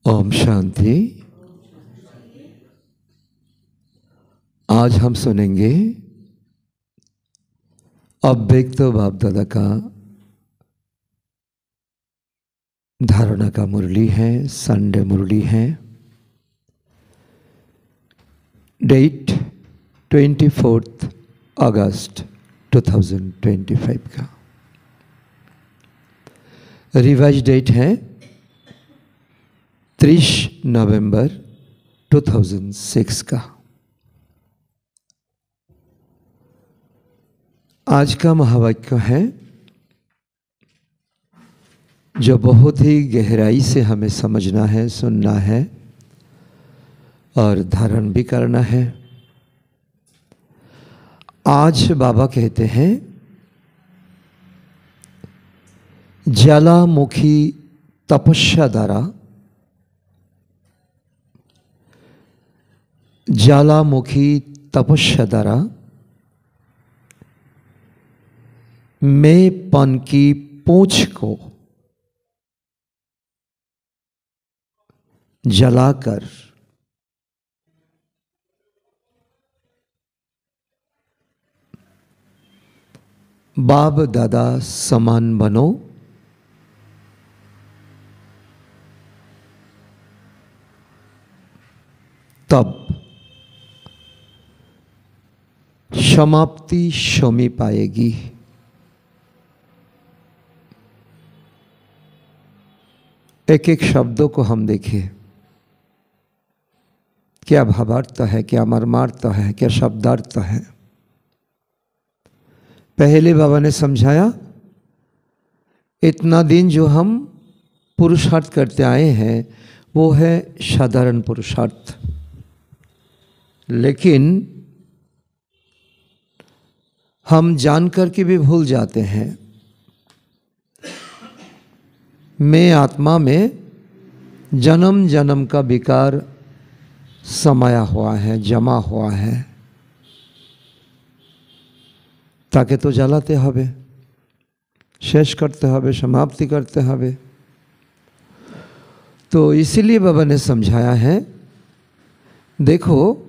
ओम शांति। आज हम सुनेंगे अव्यक्त बाप दादा का धारणा का मुरली है, संडे मुरली है। डेट 24 अगस्त 2025 का। रिवाइज डेट है 30 नवंबर 2006 का। आज का महावाक्य है जो बहुत ही गहराई से हमें समझना है, सुनना है और धारण भी करना है। आज बाबा कहते हैं ज्वालामुखी तपस्या द्वारा, ज्वालामुखी तपस्या द्वारा मैंपन की पूंछ को जलाकर बाप दादा समान बनो, तब समाप्ति समीप आएगी। एक एक शब्दों को हम देखें, क्या भावार्थ है, क्या मर्मार्थ है, क्या शब्दार्थ है। पहले बाबा ने समझाया इतना दिन जो हम पुरुषार्थ करते आए हैं वो है साधारण पुरुषार्थ, लेकिन हम जानकर के भी भूल जाते हैं। मैं आत्मा में जन्म जन्म का विकार समाया हुआ है, जमा हुआ है, ताकि तो जलाते हबे, शेष करते हबे, समाप्ति करते हबे। तो इसीलिए बाबा ने समझाया है, देखो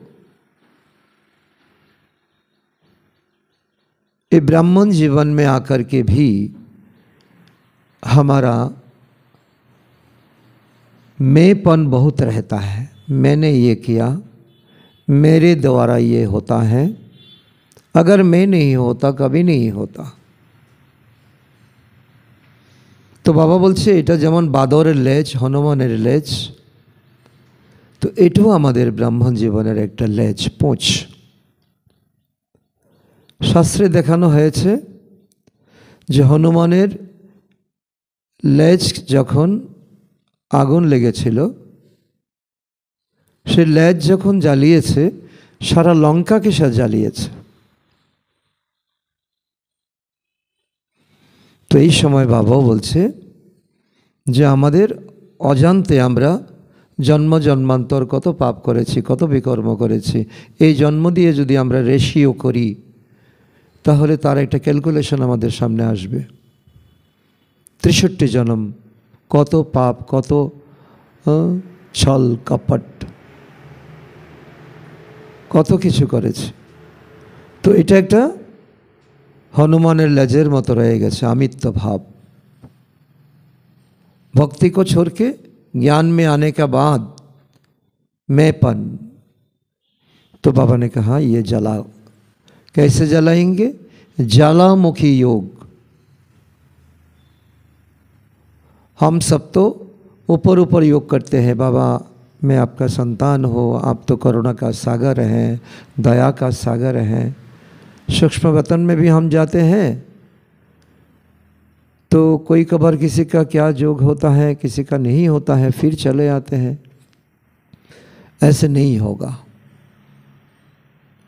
ये ब्राह्मण जीवन में आकर के भी हमारा मैंपन बहुत रहता है। मैंने ये किया, मेरे द्वारा ये होता है। अगर मैं नहीं होता कभी नहीं होता। तो बाबा बोलছে এটা যেমন বাদরের লেজ, হনুমানের লেজ, তো এটাও আমাদের ব্রাহ্মণ জীবনের একটা লেজ, পোঁচ। শাস্ত্রে দেখানো হয়েছে যে হনুমানের লেজ যখন আগুন লেগেছিল, সে লেজ যখন জ্বালিয়েছে সারা লঙ্কাকে সে জ্বালিয়েছে। তো এই সময় বাবাও বলছে যে আমাদের অজান্তে আমরা জন্ম জন্মান্তর কত পাপ করেছি, কত বিকর্ম করেছি। এই জন্ম দিয়ে যদি আমরা রেশিও করি তাহলে তার একটা ক্যালকুলেশন আমাদের সামনে আসবে। 63 জন্ম কত পাপ, কত ছল কপট, কত কিছু করেছে। তো এটা একটা हनुमानेर लेजर मतो रह गए, अमित्व भाव। भक्ति को छोड़ के ज्ञान में आने के बाद मैंपन। तो बाबा ने कहा ये जलाओ। कैसे जलाएंगे? ज्वालामुखी योग। हम सब तो ऊपर ऊपर योग करते हैं, बाबा मैं आपका संतान हो, आप तो करुणा का सागर हैं, दया का सागर हैं। सूक्ष्म वतन में भी हम जाते हैं तो कोई कबर किसी का क्या जोग होता है, किसी का नहीं होता है, फिर चले आते हैं। ऐसे नहीं होगा।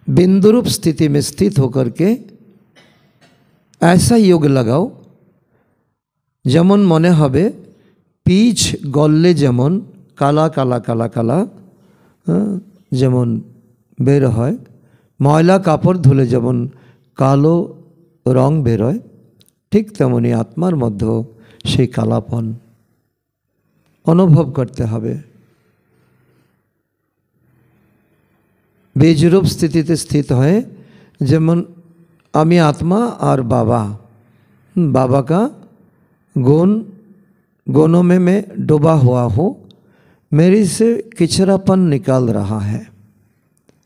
बिंदुरूप स्थिति में स्थित होकर के ऐसा योग लगाओ যেমন মনে হবে পিচ গললে যেমন কালা কালা কালা কালা যেমন বের হয়, ময়লা কাপড় ধুলে যেমন কালো রং বেরোয়, ঠিক তেমনি आत्मार मध्य সেই কালাপন অনুভব করতে হবে। बीजरूप स्थितिते स्थित है। जेमन आमी आत्मा और बाबा, बाबा का गुणों में मैं डूबा हुआ हूँ, मेरी से किचरापन निकाल रहा है,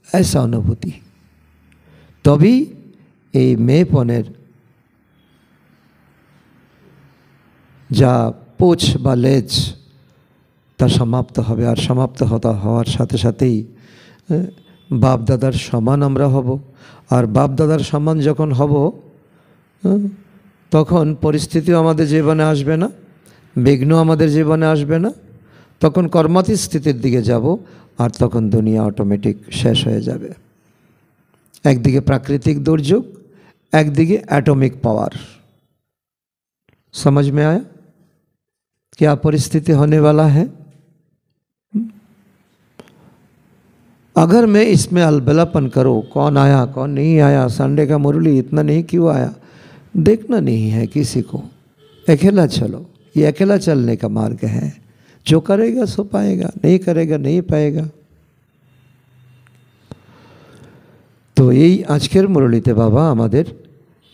ऐसा अनुभूति। तभी ये मेपनेर जा पूछ बा लेज ता समाप्त होबे। और समाप्त होवार साथे साथेई बाप दादार समान आमरा हब। और बाप दादार समान जखन हब तखन परिस्थितिও आमादेर जीवने आसबे ना, विघ्न आमादेर जीवने आसबे ना, तखन कर्मातीत स्थितिर दिके যাব। और तखन दुनिया अटोमेटिक शेष हो जाबे। एकदिके प्राकृतिक दुर्योग, एकदिके एटमिक पावर। समझ में आया क्या परिस्थिति होने वाला है? अगर मैं इसमें अलबेलापन करूँ, कौन आया कौन नहीं आया, संडे का मुरली इतना नहीं क्यों आया, देखना नहीं है किसी को। अकेला चलो, ये अकेला चलने का मार्ग है। जो करेगा सो पाएगा, नहीं करेगा नहीं पाएगा। तो यही आजकेर मुरलीते बाबा आमादेर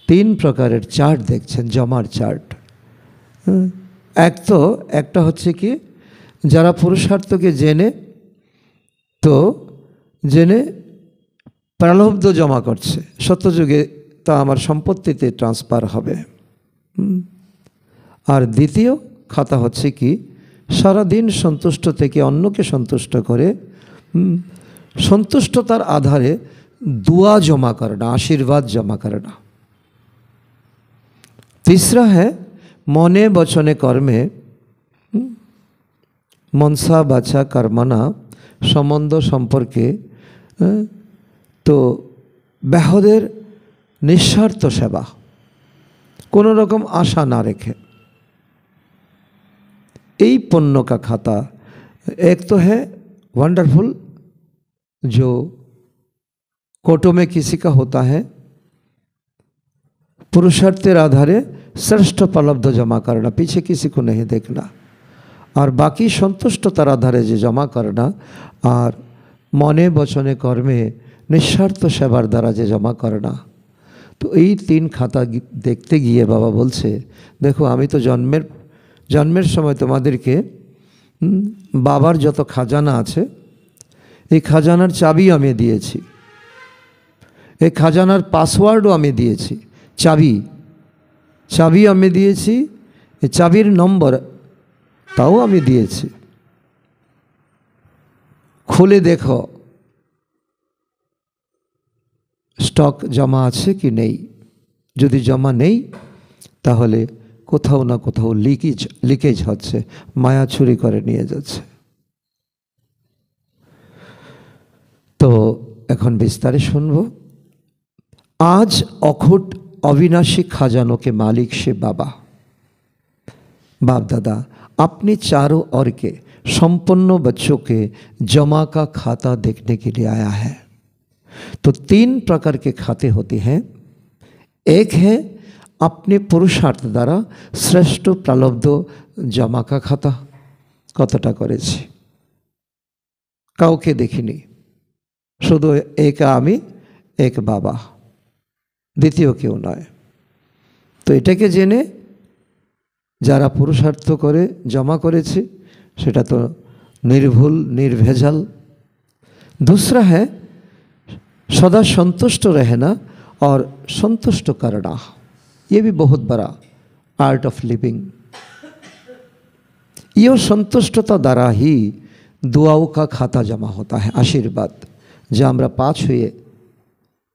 3 प्रकारेर चार्ट देखছেন, जमार चार्ट। একটা হচ্ছে কি, যারা পুরুষার্থকে জেনে তো জেনে প্রালব্ধ জমা করছে, সত্যযুগে তা আমার সম্পত্তিতে ট্রান্সফার হবে। আর দ্বিতীয় খাতা হচ্ছে কি, সারাদিন সন্তুষ্ট থেকে অন্যকে সন্তুষ্ট করে সন্তুষ্টতার আধারে दुआ जमा करना, आशीर्वाद जमा करना। तीसरा है मने वचने कर्मे मनसा बाचा कर्मना सम्बन्ध सम्पर्के तो ব্যাহদের निस्वार्थ सेवा, कोनो रकम आशा ना रेखे। यही पुण्य का खाता एक तो है वंडरफुल, जो कोटों में किसी का होता है, पुरुषार्थेर आधारे श्रेष्ठ उपलब्ध जमा करना, पीछे किसी को नहीं देखना। और बाकी संतुष्टतार आधारे जो जमा करना, और मने वचने कर्मे निस्वार्थ सेवार द्वारा जो जमा करना। तो यही 3 खाता देखते गिये बाबा बोलছে, देखो आमी तो जन्मेर समय तोमादेरके बाबार যত খাজানা আছে এই খাজানার চাবি আমি দিয়েছি, এই খাজানার পাসওয়ার্ডও আমি দিয়েছি। চাবি আমি দিয়েছি, এই চাবির নম্বর তাও আমি দিয়েছি। খুলে দেখো স্টক জমা আছে কি নেই। যদি জমা নেই তাহলে কোথাও না কোথাও লিকেজ হচ্ছে, মায়া চুরি করে নিয়ে যাচ্ছে। তো এখন বিস্তারে শুনবো। आज अखुट अविनाशी खजानों के मालिक से बाबा, बाप दादा अपने चारों ओर के संपन्न बच्चों के जमा का खाता देखने के लिए आया है। तो 3 प्रकार के खाते होते हैं। एक है अपने पुरुषार्थ द्वारा श्रेष्ठ प्रालब्ध जमा का खाता, कतटा करेছি কাউকে দেখিনি, শুধু এক আমি, এক বাবা, দ্বিতীয় কেউ নয়। তো এটাকে জেনে যারা পুরুষার্থ করে জমা করেছে সেটা তো निर्भुल निर्भेजाल। दूसरा है सदा संतुष्ट रहना और संतुष्ट करना, ये भी बहुत बड़ा आर्ट ऑफ लिविंग। ये संतुष्टता द्वारा ही दुआओं का खाता जमा होता है, आशीर्वाद। जो আমরা 5 हुए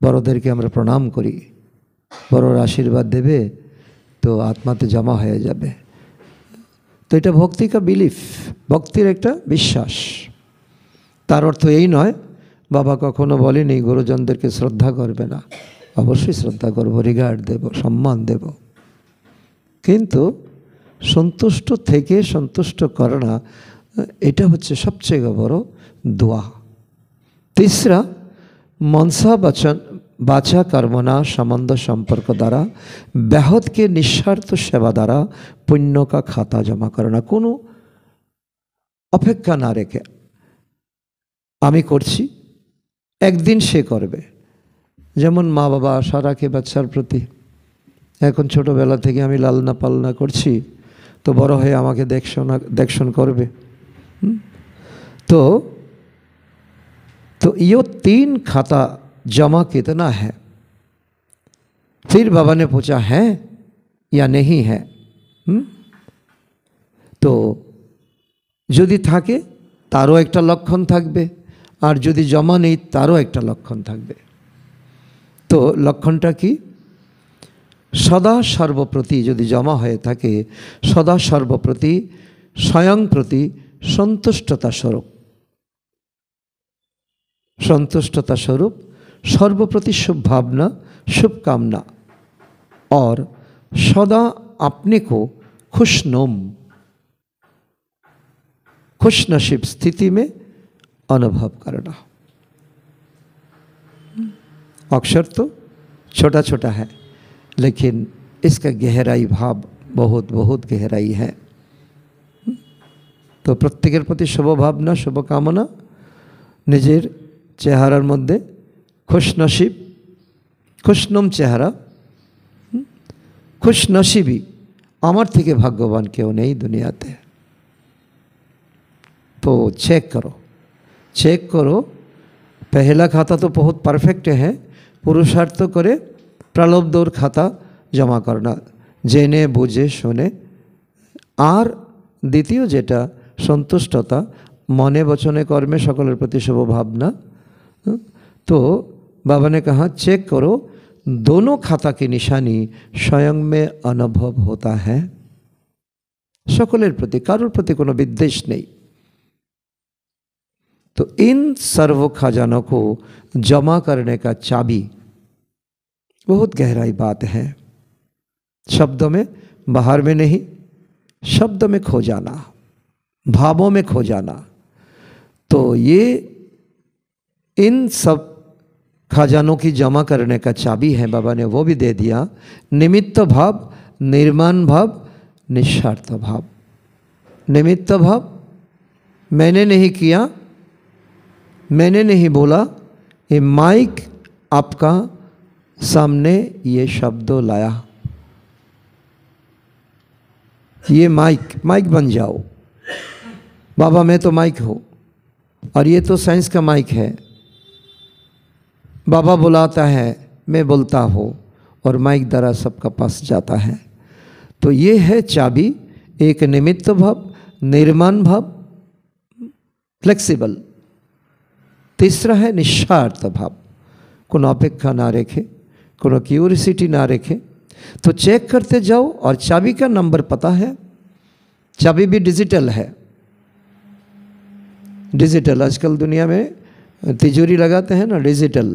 বড়দেরকে আমরা প্রণাম করি, বড়রা আশীর্বাদ দেবে তো আত্মাতে জমা হয়ে যাবে। তো এটা ভক্তি का बिलीफ, ভক্তির একটা বিশ্বাস। তার অর্থ এই নয় বাবা কখনো বলেনি গুরুজনদেরকে শ্রদ্ধা করবে না, অবশ্যই শ্রদ্ধা করব, রিগার্ড দেব, সম্মান দেব, কিন্তু সন্তুষ্ট থেকে সন্তুষ্ট করা এটা হচ্ছে সবচেয়ে বড় দোয়া। तीसरा मनसा वचन बाचा कर्मना संबंध संपर्क द्वारा ব্যাহত के निस्वार्थ सेवा द्वारा पुण्य का खाता जमा करना, कोनो अपेक्षा ना रेखे आमी करছি একদিন সে করবে। যেমন মা বাবা আশা রাখে বাচ্চার প্রতি, এখন ছোটোবেলা থেকে আমি লালনা পালনা করছি, তো বড় হয়ে আমাকে দেখশন করবে। तो ये 3 खाता जमा कितना है? फिर बाबा ने पूछा है या नहीं है। तो যদি থাকে তারও একটা লক্ষণ থাকবে, আর যদি জমা নেই তারও একটা লক্ষণ থাকবে। তো লক্ষণটা কি? সদা সর্বপ্রতি যদি জমা হয়ে থাকে, সদা সর্বপ্রতি স্বয়ং প্রতি সন্তুষ্টতা স্বরূপ, संतुष्टता स्वरूप सर्वप्रति शुभ भावना, शुभ कामना और सदा अपने को खुशनुम, खुशनसीब स्थिति में अनुभव करना। अक्षर तो छोटा छोटा है, लेकिन इसका गहराई भाव बहुत बहुत गहराई है। तो प्रत्येकेर प्रति शुभ भावना, शुभ कामना, निजेर চেহারার মধ্যে খুশনসিব, খুশনুম চেহারা, খুশনসিবি, আমার থেকে ভাগ্যবান কেউ নেই দুনিয়াতে। तो चेक करो। पहला खाता तो बहुत परफेक्ट है, पुरुषार्थ करे प्रलोभदौर खाता जमा करना, जेने बुझे शुने। और द्वितीय जेटा सन्तुष्टता, मने वचने कर्मे सकलेर प्रति शुभ भावना। तो बाबा ने कहा चेक करो, दोनों खाता की निशानी स्वयं में अनुभव होता है। सकलेर प्रति, कारोर प्रति कोनो विद्वेष नहीं। तो इन सर्व खजानों को जमा करने का चाबी बहुत गहराई बात है। शब्दों में, बाहर में नहीं, शब्द में खो जाना, भावों में खो जाना। तो ये इन सब खजानों की जमा करने का चाबी है, बाबा ने वो भी दे दिया। निमित्त भाव, निर्माण भाव, निस्वार्थ भाव। निमित्त भाव, मैंने नहीं किया, मैंने नहीं बोला, ये माइक आपका सामने ये शब्द लाया, ये माइक बन जाओ। बाबा मैं तो माइक हूँ, और ये तो साइंस का माइक है। बाबा बुलाता है, मैं बोलता हूँ, और माइक द्वारा सबका पास जाता है। तो ये है चाबी, एक निमित्त भाव, निर्माण भाव, फ्लेक्सिबल। तीसरा है निस्वार्थ भाव, कोनो अपेक्षा ना रखे, कोनो क्यूरियोसिटी ना रखे। तो चेक करते जाओ, और चाबी का नंबर पता है। चाबी भी डिजिटल है, डिजिटल। आजकल दुनिया में तिजोरी लगाते हैं ना, डिजिटल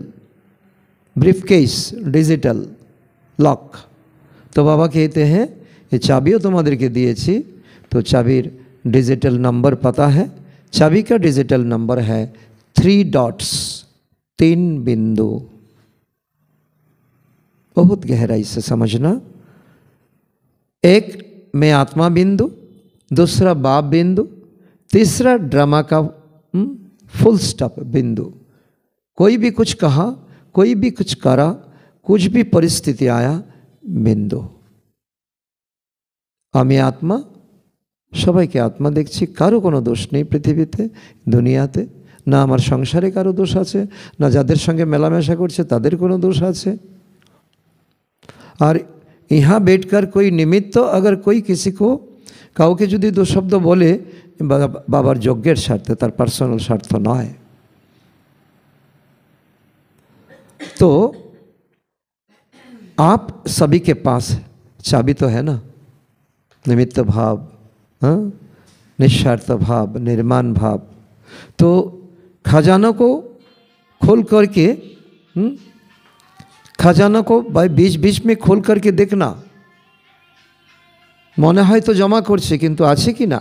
ब्रीफकेस, डिजिटल लॉक। तो बाबा कहते हैं ये चाबियों तुम्हादेरके दिएছি, तो चाबीर डिजिटल नंबर पता है। चाबी का डिजिटल नंबर है 3 डॉट्स, 3 बिंदु। बहुत गहराई से समझना। एक में आत्मा बिंदु, दूसरा बाप बिंदु, तीसरा ड्रामा का फुल स्टॉप बिंदु। कोई भी कुछ कहा, कोई भी कुछ करा, कुछ भी परिस्थिति आया, बिंदु। आमी आत्मा, सबाइके आत्मा देखছি, कारो कोनो दोष नहीं पृथिवीते, दुनियाते। ना आमार संसारे कारो दोष आछे, ना जादेर संगे मेलामेशा करছে तादेर कोनो दोष आछे। और यहाँ बैठकर कोई निमित्त अगर कोई किसी को কাউকে যদি দু শব্দ বলে, বাবার যজ্ঞের স্বার্থে, তার পার্সোনাল স্বার্থ নয়। तो आप सभी के पास चाबी तो है ना, निमित्त भाव, निस्वार्थ भाव, निर्माण भाव। तो खजाना को खोल करके, खजाना को भाई बीच बीच में खोल करके देखना। मने है तो जमा करছে, किन्तु আছে कि ना।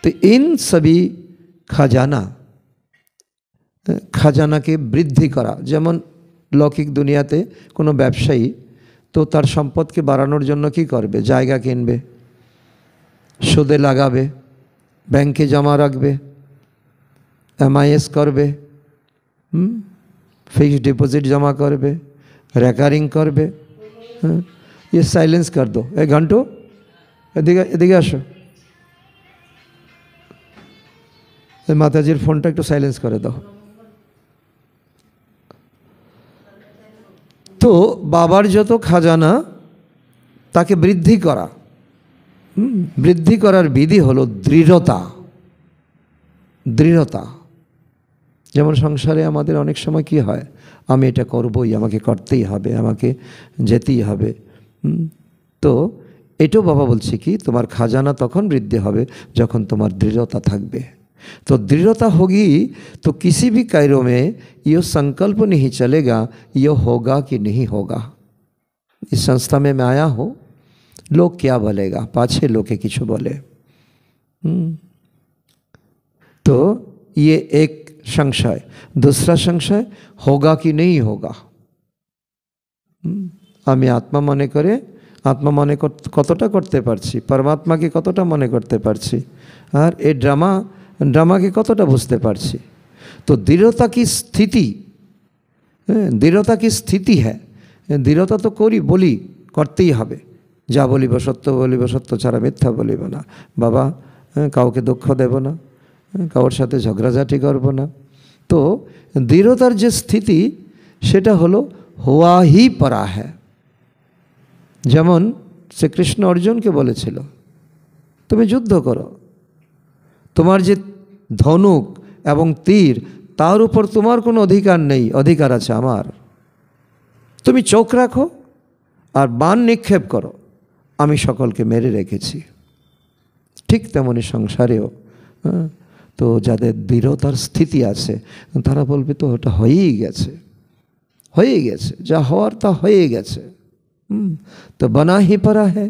तो इन सभी खजाना के बृद्धि करा। जेमन लौकिक दुनियाते कोनो व्यवसायी तो तार सम्पद के बाड़ानोर जन्य कि करबे, जायगा किनबे, सूदे लागाबे, बैंके जमा राखबे, MIS करबे, फिक्स डिपॉजिट जमा करबे, रेकारिंग करबे। ये साइलेंस कर दो। एक घंटो एदिके आसो, माताजीर फोनटा एकटू साइलेंस करे दाओ। तो बाबार যত খাজানা তাকে বৃদ্ধি করা, বৃদ্ধি করার বিধি হলো দৃঢ়তা। দৃঢ়তা যেমন সংসারে আমাদের অনেক সময় কি হয়, আমি এটা করবই, আমাকে করতেই হবে, আমাকে যেতেই হবে। তো এটাও বাবা বলছে কি তোমার খাজানা তখন বৃদ্ধি হবে যখন তোমার দৃঢ়তা থাকবে। तो दृढ़ता होगी तो किसी भी कार्यों में ये संकल्प नहीं चलेगा ये होगा कि नहीं होगा। इस संस्था में मैं आया हूँ, लोग क्या बोलेगा, पाछे लोग के किछु बोले। तो ये एक संशय। दूसरा संशय होगा कि नहीं होगा। आमी आत्मा मने करे, आत्मा मने कतटा करते पारछि, परमात्मा के कतटा मने करते पारछि, और ए ड्रामा के कतटा बुझते पारछि। तो दृढ़ता की स्थिति, दृढ़ता की स्थिति है। दृढ़ता तो करी बोली करते ही हबे, जा बोलिब सत्य बोलिब, सत्य छाड़ा मिथ्या बोलिब ना, बाबा काउके दुख देब ना, काउर साथे झगड़ाझाटी करब ना। तो दृढ़तार जे स्थिति सेटा हलो हुआ ही पड़ा है। जेमन श्रीकृष्ण अर्जुन के बोलेछिलो तुम युद्ध करो, तुम्हार जे धनुक एवं तीर तार ऊपर तुम्हार कोनो अधिकार नहीं, अधिकार आछे आमार। तुम चोख राखो और बाण निक्षेप करो, आमी सकलके मेरे रेखेछि। ठीक तेमनि संसारेও तो जादेर दृढ़तार स्थिति आछे तारा बोलबे तो ओटा हयेई गेछे, हये गेछे, जा हওয়ার ता हये गेछे। तो बना ही पड़ा है,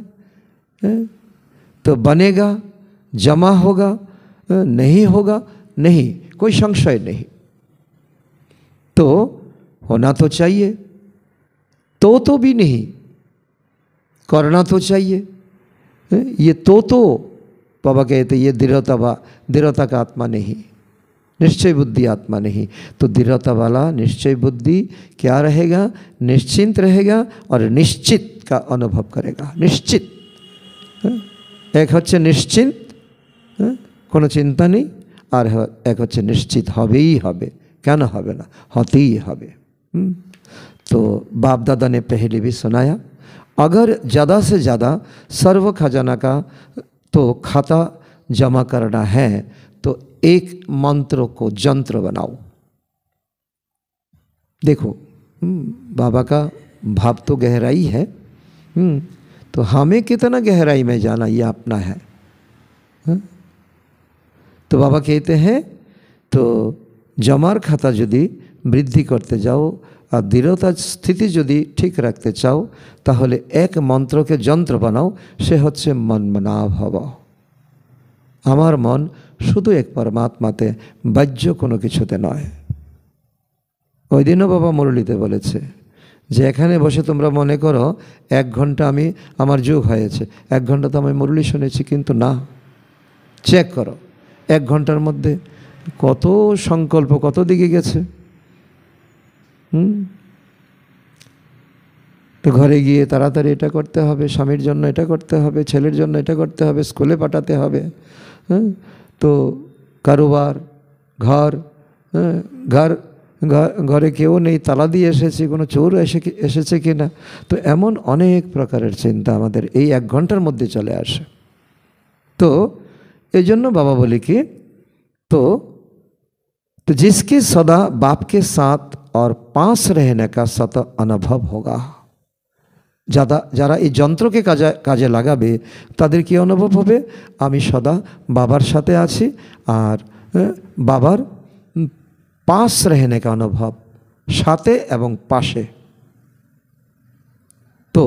तो बनेगा, जमा होगा, नहीं होगा नहीं, कोई संशय नहीं। तो होना तो चाहिए, तो भी नहीं, करना तो चाहिए। ये तो बाबा कहते ये दृढ़ता का आत्मा नहीं, निश्चय बुद्धि आत्मा नहीं। तो दृढ़ता वाला निश्चय बुद्धि क्या रहेगा, निश्चिंत रहेगा और निश्चित का अनुभव करेगा। निश्चित एक होच्छे निश्चिंत, कोनो चिंता नहीं, और एक होच्छे निश्चित हबेई हबे, केन हबे ना, होतेई हबे। तो बाप दादा ने पहले भी सुनाया, अगर ज़्यादा से ज़्यादा सर्व खजाना का तो खाता जमा करना है तो एक मंत्र को जंत्र बनाओ। देखो बाबा का भाव तो गहराई है, तो हमें कितना गहराई में जाना ये अपना है। तो बाबा कहते हैं तो जमार खाता यदि बृद्धि करते जाओ और दृढ़ता स्थिति यदि ठीक रखते चाओ ताहले एक मंत्र के जंत्र बनाओ, से होच्छे मनमना भव। आमार मन शुधु एक परमात्माते, बाह्य कोनो किछुते नय। ओई दिनो बाबा मुरलीते बोलेछे जे एखाने बसे तोमरा मने करो एक घंटा आमी आमार जोग हयेछे, एक घंटा तो आमी मुरली शुनेछि, किन्तु ना, चेक करो एक घंटार मध्य कत संकल्प कत दिके गेछे। तो घरे गिये ताड़ाताड़ी एटा करते हबे, स्वामीर जन्य एटा करते हबे, छेलेर जन्य एटा करते हबे, स्कूले पाठाते हबे। तो कारोबार घर घर घरे केउ नेই, ताला दिए एसेছি, कोनो चोर एसेছে কিনা। तो एमन अनेक प्रकारेर चिंता आमादेर এই एक घंटार मध्य चले आसे। तो एजন্য बाबा बोले कि तो जिसके सदा बाप के साथ और पास रहने का सत अनुभव होगा। যারা এই যন্ত্রকে কাজে লাগাবে তাদের কি অনুভব হবে, আমি সদা বাবার সাথে আছি আর বাবার पास रहने का अनुभव, साथे एवं पाशे। तो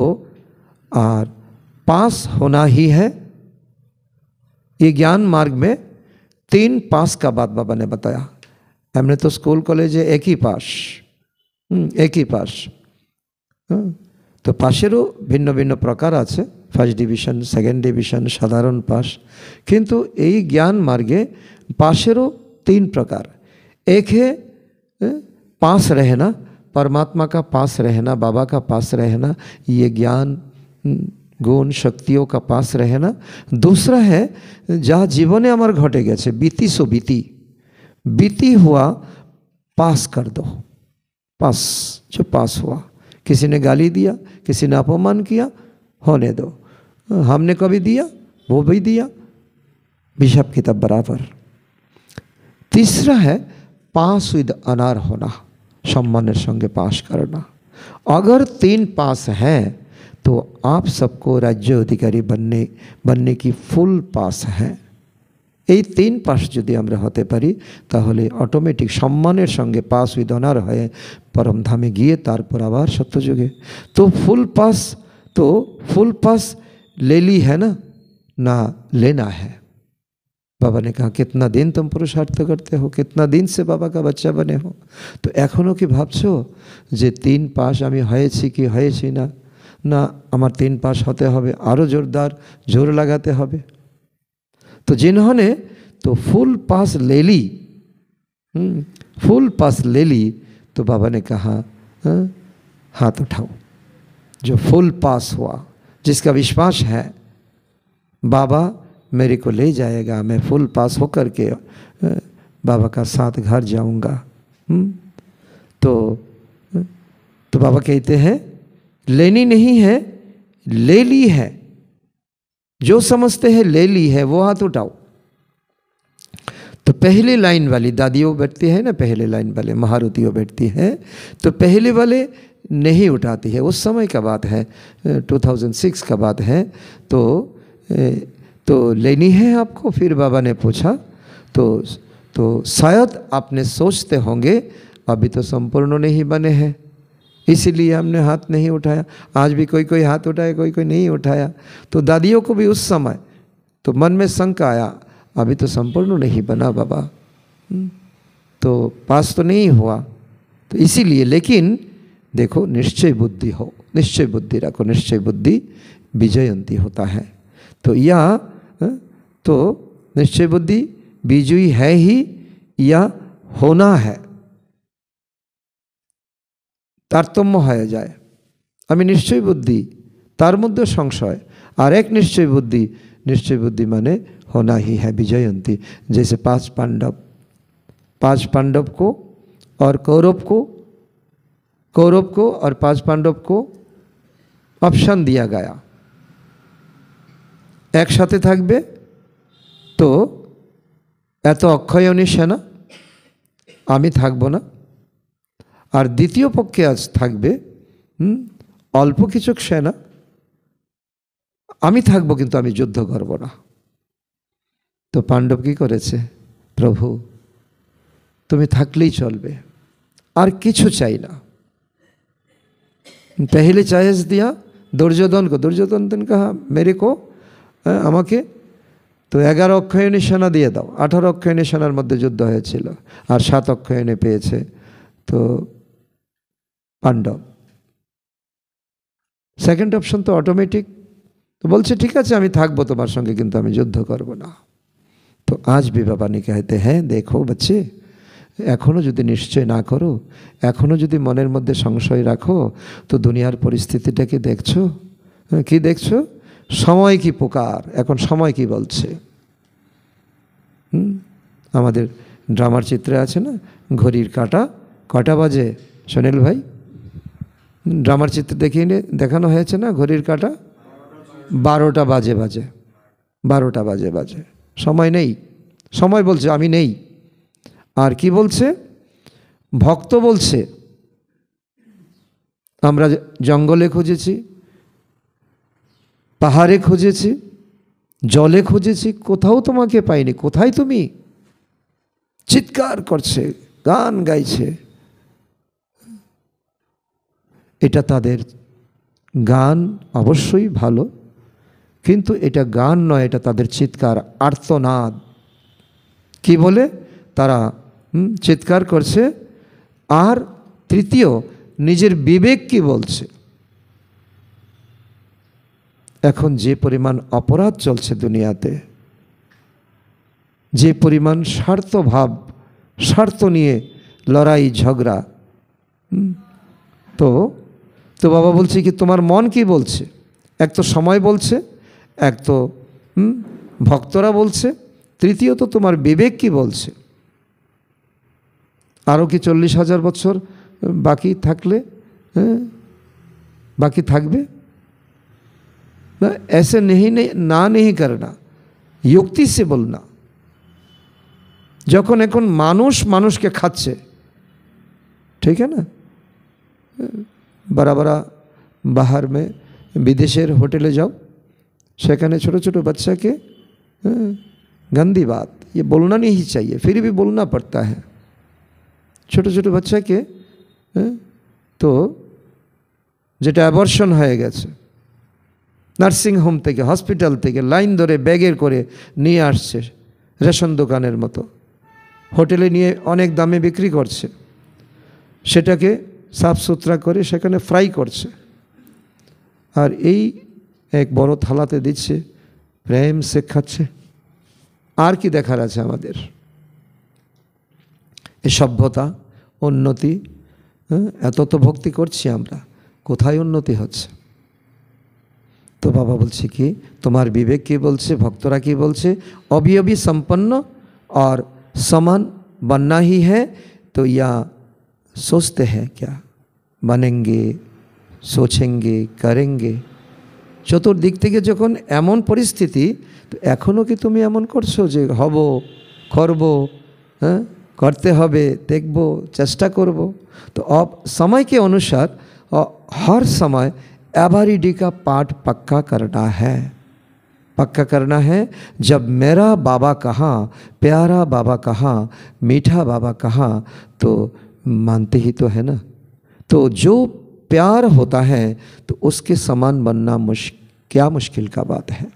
और पास होना ही है। ये ज्ञान मार्ग में 3 पास का बात बाबा ने बताया। हमने तो स्कूल कॉलेज एक ही पास, एक ही पास। तो पासेरो भिन्न भिन्न प्रकार आछे, फार्स्ट डिविशन, सेकेंड डिविशन, साधारण पास। किन्तु এই ज्ञान मार्गे पासेरो 3 प्रकार। एक है पास रहना, परमात्मा का पास रहना, बाबा का पास रहना, ये ज्ञान गुण शक्तियों का पास रहना। दूसरा है जहाँ जीवने हमार घटे गेছে बीती सो बीती, बीती हुआ पास कर दो, पास जो पास हुआ। किसी ने गाली दिया, किसी ने अपमान किया, होने दो, हमने कभी दिया वो भी दिया, हिसाब किताब बराबर। तीसरा है पास विद अनार होना, सम्माনের संगे पास करना। अगर 3 पास हैं तो आप सबको राज्य अधिकारी बनने की फुल पास है। এই 3 পাস যদি আমরা হতে পারি তাহলে অটোমেটিক সম্মানের সঙ্গে পাস উইথ অনার হয়ে परमधामे গিয়ে তারপর আবার সত্যযুগে। तो फुल पास ले ली है ना लेना है। बाबा ने कहा कितना दिन तुम पुरुषार्थ करते हो, कितना दिन से बाबा का बच्चा बने हो, तो एखोनो कि भाबछो जे 3 पास आमी हयेछि कि हयेछि ना, ना आमार 3 पास होते होबे, आरो जोरदार जोर लगाते होबे। तो जिन्होंने तो फुल पास ले ली, फुल पास ले ली, तो बाबा ने कहा हाथ उठाओ। जो फुल पास हुआ, जिसका विश्वास है बाबा मेरे को ले जाएगा, मैं फुल पास होकर के बाबा का साथ घर जाऊंगा। तो बाबा कहते हैं लेनी नहीं है, ले ली है। जो समझते हैं ले ली है वो हाथ उठाओ। तो पहली लाइन वाली दादियों बैठती है ना, पहले लाइन वाले महारुतियों बैठती है, तो पहले वाले नहीं उठाती है। उस समय का बात है, 2006 का बात है। तो लेनी है आपको। फिर बाबा ने पूछा तो शायद आपने सोचते होंगे अभी तो संपूर्ण नहीं बने हैं, इसीलिए हमने हाथ नहीं उठाया। आज भी कोई कोई हाथ उठाया, कोई कोई नहीं उठाया। तो दादियों को भी उस समय तो मन में शंका आया, अभी तो संपूर्ण नहीं बना बाबा, तो पास तो नहीं हुआ। तो इसीलिए, लेकिन देखो निश्चय बुद्धि हो, निश्चय बुद्धि रखो, निश्चय बुद्धि विजयंती होता है। तो या तो निश्चय बुद्धि विजयी है ही या होना है, तारतम्य হয়ে যায়। আমি নিশ্চয় বুদ্ধি, তার মধ্যে সংশয়, আর এক নিশ্চয় বুদ্ধি মানে होना ही है विजयंती। जैसे 5 पांडव को और कौरव को और 5 पांडव को ऑप्शन दिया गया, एक साथे থাকবে तो এত অক্ষয়ণী সেনা, আমি থাকবো না। আর দ্বিতীয় পক্ষে আজ থাকবে অল্প কিছু সেনা, আমি থাকবো কিন্তু আমি যুদ্ধ করব না। তো পাণ্ডব কি করেছে, প্রভু তুমি থাকলেই চলবে, আর কিছু চাই না। पहले चॉइस दिया दुर्योधन को, दुर्योधन ने कहा मेरे को আমাকে তো 11 অক্ষয়ণী সেনা দিয়ে দাও। 18 অক্ষয়ণী সেনার মধ্যে যুদ্ধ হয়েছিল, আর 7 অক্ষয়ণী পেয়েছে তো পাণ্ডব। সেকেন্ড অপশন তো অটোমেটিক, তো বলছে ঠিক আছে আমি থাকবো তোমার সঙ্গে কিন্তু আমি যুদ্ধ করব না। তো আজ भी बाबा ने कहते हैं देखो बच्चे, এখনো যদি নিশ্চয় না করো, এখনো যদি মনের মধ্যে সংশয় রাখো, তো দুনিয়ার পরিস্থিতিটাকে দেখছো, কি দেখছো, সময় কি পুকার, এখন সময় কি বলছে। আমাদের ড্রামার চিত্রে আছে না ঘড়ির কাঁটা কটা বাজে, সুনীল ভাই ড্রামার চিত্রে দেখানো হয়েছে না, ঘড়ির কাঁটা 12টা বাজে, 12টা বাজে। সময় নেই, সময় বলছে আমি নেই। আর কি বলছে, ভক্ত বলছে আমরা জঙ্গলে খুঁজেছি, পাহাড়ে খুঁজেছি, জলে খুঁজেছি, কোথাও তোমাকে পাইনি, কোথায় তুমি, চিৎকার করছে, গান গাইছে। এটা তাদের গান অবশ্যই ভালো, কিন্তু এটা গান নয়, এটা তাদের চিৎকার, আর্তনাদ। কি বলে তারা চিৎকার করছে। আর তৃতীয় নিজের বিবেক কি বলছে। এখন যে পরিমাণ অপরাধ চলছে দুনিয়াতে, যে পরিমাণ স্বার্থভাব, স্বার্থ নিয়ে লড়াই ঝগড়া, তো তো বাবা বলছে কি তোমার মন কি বলছে? এক তো সময় বলছে, এক তো ভক্তরা বলছে, তৃতীয়ত তোমার বিবেক কি বলছে? আরও কি 40,000 বছর বাকি থাকলে বাকি থাকবে না? ऐसे नहीं না नहीं करना, युक्ति से बोलना। যখন এখন মানুষ মানুষকে খাচ্ছে, ঠিক है ना, बड़ा बड़ा बाहर में विदेशेर होटले जाओ, সেখানে ছোটো ছোটো बच्चा के गंदी बात ये बोलना नहीं चाहिए, फिर भी बोलना पड़ता है। ছোটো ছোটো बच्चा के तो যেটা অ্যাবর্শন হয়ে গেছে, নার্সিং হোম থেকে হসপিটাল থেকে লাইন ধরে ব্যাগের করে নিয়ে আসছে, রেশন দোকানের মতো হোটেলে নিয়ে অনেক দামে বিক্রি করছে, সেটাকে সাফ সুতরা করে সেখানে ফ্রাই করছে, আর এই এক বড় থালাতে দিচ্ছে, প্রেম সে খাচ্ছে। আর কি দেখার আছে আমাদের? এই সভ্যতা, উন্নতি, এত তো ভক্তি করছি আমরা, কোথায় উন্নতি হচ্ছে? তো বাবা বলছে কি তোমার বিবেক কি বলছে, ভক্তরা কি বলছে? अभी अभी संपन्न और समान बनना ही है, तो या सोचते हैं क्या बनेंगे, सोचेंगे, करेंगे। চতুর্দিক থেকে যখন এমন পরিস্থিতি, তো এখনও কি তুমি এমন করছো যে হব, করব, करते হবে, দেখব, চেষ্টা করব? तो अब समय के अनुसार हर समय एवरीडे का पाठ पक्का करना है, पक्का करना है। जब मेरा बाबा कहाँ, प्यारा बाबा कहाँ, मीठा बाबा कहाँ, तो मानते ही तो है ना। तो जो प्यार होता है तो उसके समान बनना क्या मुश्किल का बात है।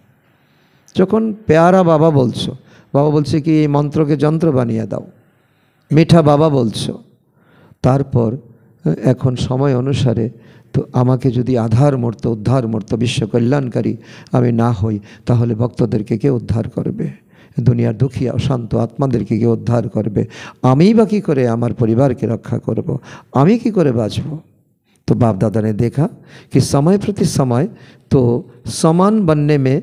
যখন प्यारा बाबा বলছো, বাবা বলছে কি এই মন্ত্রকে যন্ত্র বানিয়ে দাও, মিঠা বাবা বলছো, তারপর এখন সময় অনুসারে তো আমাকে যদি আধার মূর্ত, উদ্ধার মূর্ত, বিশ্ব কল্যাণকারী আমি না হই, তাহলে ভক্তদেরকে কে উদ্ধার করবে? দুনিয়ার দুঃখী অশান্ত আত্মাদেরকে কে উদ্ধার করবে? আমি বা কী করে আমার পরিবারকে রক্ষা করব? আমি কি করে বাঁচব? तो बाप दादा ने देखा कि समय प्रति समय तो समान बनने में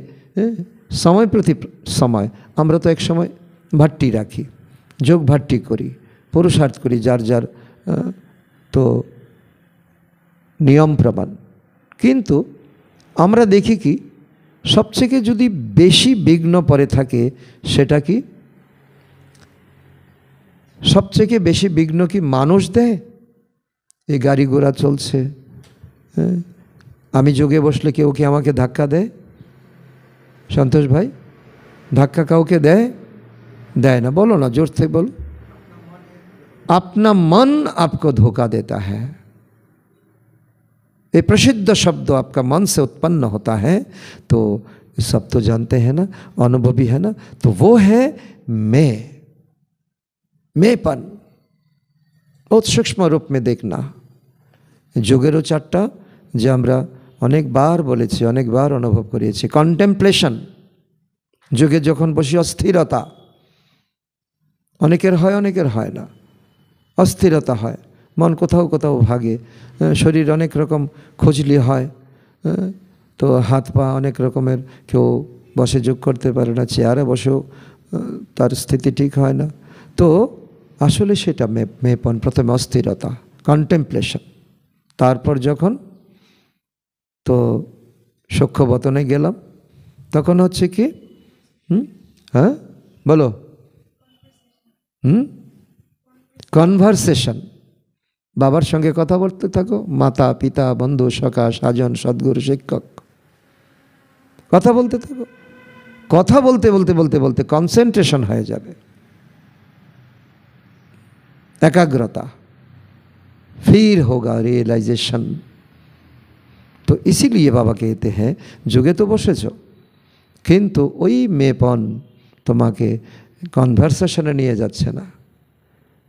समय प्रति समय আমরা তো এক সময় ভাট্টি রাখি, যোগ ভাট্টি করি, পুরুষার্থ করি যার যার তো নিয়ম প্রমাণ। কিন্তু আমরা দেখি কি সবথেকে যদি বেশি বিঘ্ন পড়ে থাকে সেটা কি, সবথেকে বেশি বিঘ্ন কি মানুষ দেয়? এই গাড়ি ঘোড়া চলছে, আমি যোগে বসলে কেউ কি আমাকে ধাক্কা দেয়? সন্তোষ ভাই, ধাক্কা কাউকে দেয়? দেয় না। বলো না, জোর থেকে বলো। अपना मन आपको धोखा देता है। ये प्रसिद्ध शब्द आपका मन से उत्पन्न होता है, तो सब तो जानते हैं ना, अनुभवी है ना, तो वो है मैंपन। बहुत सूक्ष्म रूप में देखना। যোগেরও চারটা যে আমরা অনেকবার বলেছি, অনেকবার অনুভব করিয়েছি। কন্টেম্পলেশন, যোগে যখন বসি অস্থিরতা, অনেকের হয় অনেকের হয় না, অস্থিরতা হয়, মন কোথাও কোথাও ভাগে, শরীর অনেক রকম খোঁজলি হয়, তো হাত পা অনেক রকমের, কেউ বসে যোগ করতে পারে না, চেয়ারে বসেও তার স্থিতি ঠিক হয় না। তো আসলে সেটা মেপন, প্রথমে অস্থিরতা, কন্টেম্পলেশন। তারপর যখন তো সূক্ষ্মবতনে গেলাম, তখন হচ্ছে কি হ্যাঁ বলো, কনভারসেশন। বাবার সঙ্গে কথা বলতে থাকো, মাতা পিতা বন্ধু সখা সাজন সদ্গুরু শিক্ষক, কথা বলতে থাকো। কথা বলতে বলতে বলতে বলতে কনসেন্ট্রেশন হয়ে যাবে, एकाग्रता, फिर होगा रियलाइजेशन। तो इसीलिए बाबा कहते हैं जुगे तो बसेছো, কিন্তু ওই মেপন তোমাকে কনভারসেশনে নিয়ে যাচ্ছে না।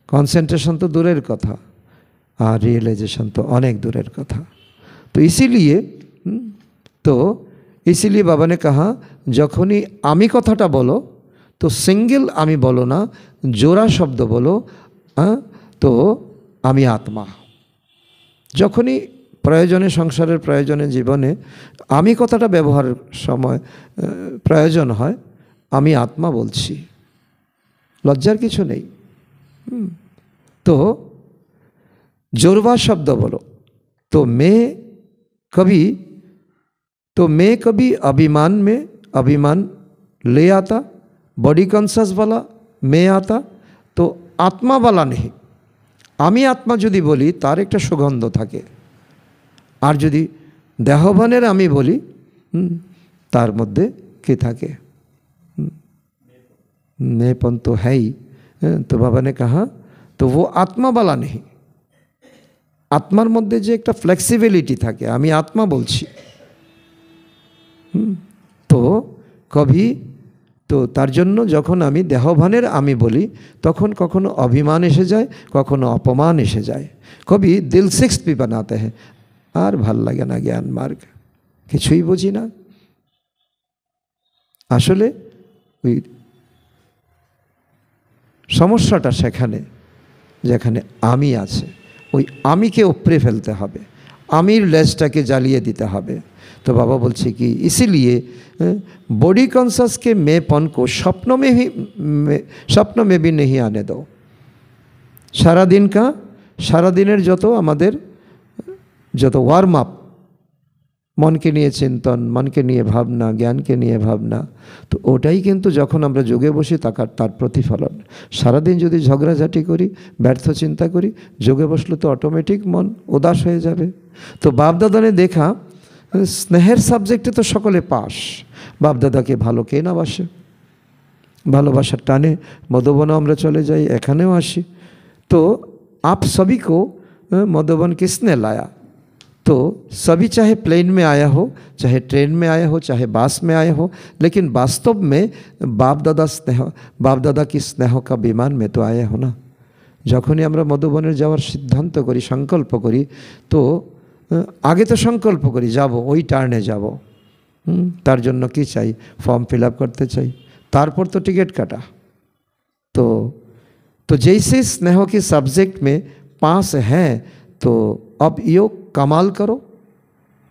কনসেন্ট্রেশন তো দূরের কথা, আর रियलाइजेशन तो अनेक दूरेर कथा। तो इसीलिए बाबा ने कहा जखनी आमी कथाटा बोलो तो सिंगल आमी बोलो ना, जोड़ा शब्द बोलो, तो आमी आत्मा। যখনই প্রয়োজনে, সংসারের প্রয়োজনে, জীবনে আমি কথাটা ব্যবহারের সময় প্রয়োজন হয়, আমি আত্মা বলছি, লজ্জার কিছু নেই। তো जोरवा शब्द बोलो तो मैं कभी अभिमान में अभिमान ले आता, बॉडी कॉन्शियस वाला मैं आता, तो आत्मा वाला नहीं। आमी आत्मा यदि बोली तार एक सुगंध थाके, और यदि देहभानेर आमी बोली तार मध्य के थाके, मेपन तो है ही। तो बाबा ने कहा तो वो आत्मा वाला नहीं, आत्मार मध्य जे एक फ्लेक्सिबिलिटी थाके, आमी आत्मा बोलছি। तो कभी तो तार जन्य যখন আমি দেহভানের আমি বলি তখন কখনো অভিমান এসে যায়, কখনো অপমান এসে যায়। কবি দিল সিক্স भी बनाते हैं, আর ভাল লাগে না জ্ঞান মার্গ, কিছুই বুঝি না। আসলে ওই সমস্যাটা সেখানে যেখানে আমি আছে, ওই আমিকে উপড়ে ফেলতে হবে, আমির লেজটাকে জ্বালিয়ে দিতে হবে। तो बाबा बोलছে कि इसीलिए बॉडी कॉन्शियस के मेपन को स्वप्न में भी नहीं आने दो। सारा दिन का सारा दिनेर যত আমাদের যত ওয়ার্ম আপ, মনকে নিয়ে চিন্তন, মনকে নিয়ে ভাবনা, জ্ঞানকে নিয়ে ভাবনা, তো ওটাই কিন্তু যখন আমরা যোগে বসি তার প্রতিফলন। সারাদিন যদি ঝগড়াঝাটি করি, ব্যর্থ চিন্তা করি, যোগে বসলে তো অটোমেটিক মন উদাস হয়ে যাবে। তো বাপদাদানে দেখা স্নেহের সাবজেক্টে তো সকলে পাস, বাপদাদাকে ভালো কে না বাসে, ভালোবাসার টানে মধুবনে আমরা চলে যাই, এখানেও আসি। তো आप सभी को मधुबन किसने लाया? तो सभी चाहे प्लेन में आया हो, चाहे ट्रेन में आया हो, चाहे बस में आया हो, लेकिन वास्तव में बाप दादा की स्नेह का विमान में तो आया हो ना। যখনই আমরা মধুবনের যাওয়ার সিদ্ধান্ত করি, সংকল্প করি, তো আগে তো সংকল্প করি যাব, ওই টার্নে যাব। তার জন্য কি চাই? ফর্ম ফিল আপ করতে চাই, তারপর তো টিকিট কাটা। तो जैसे स्नेह के सब्जेक्ट में पास हैं, तो अब यो कमाल करो,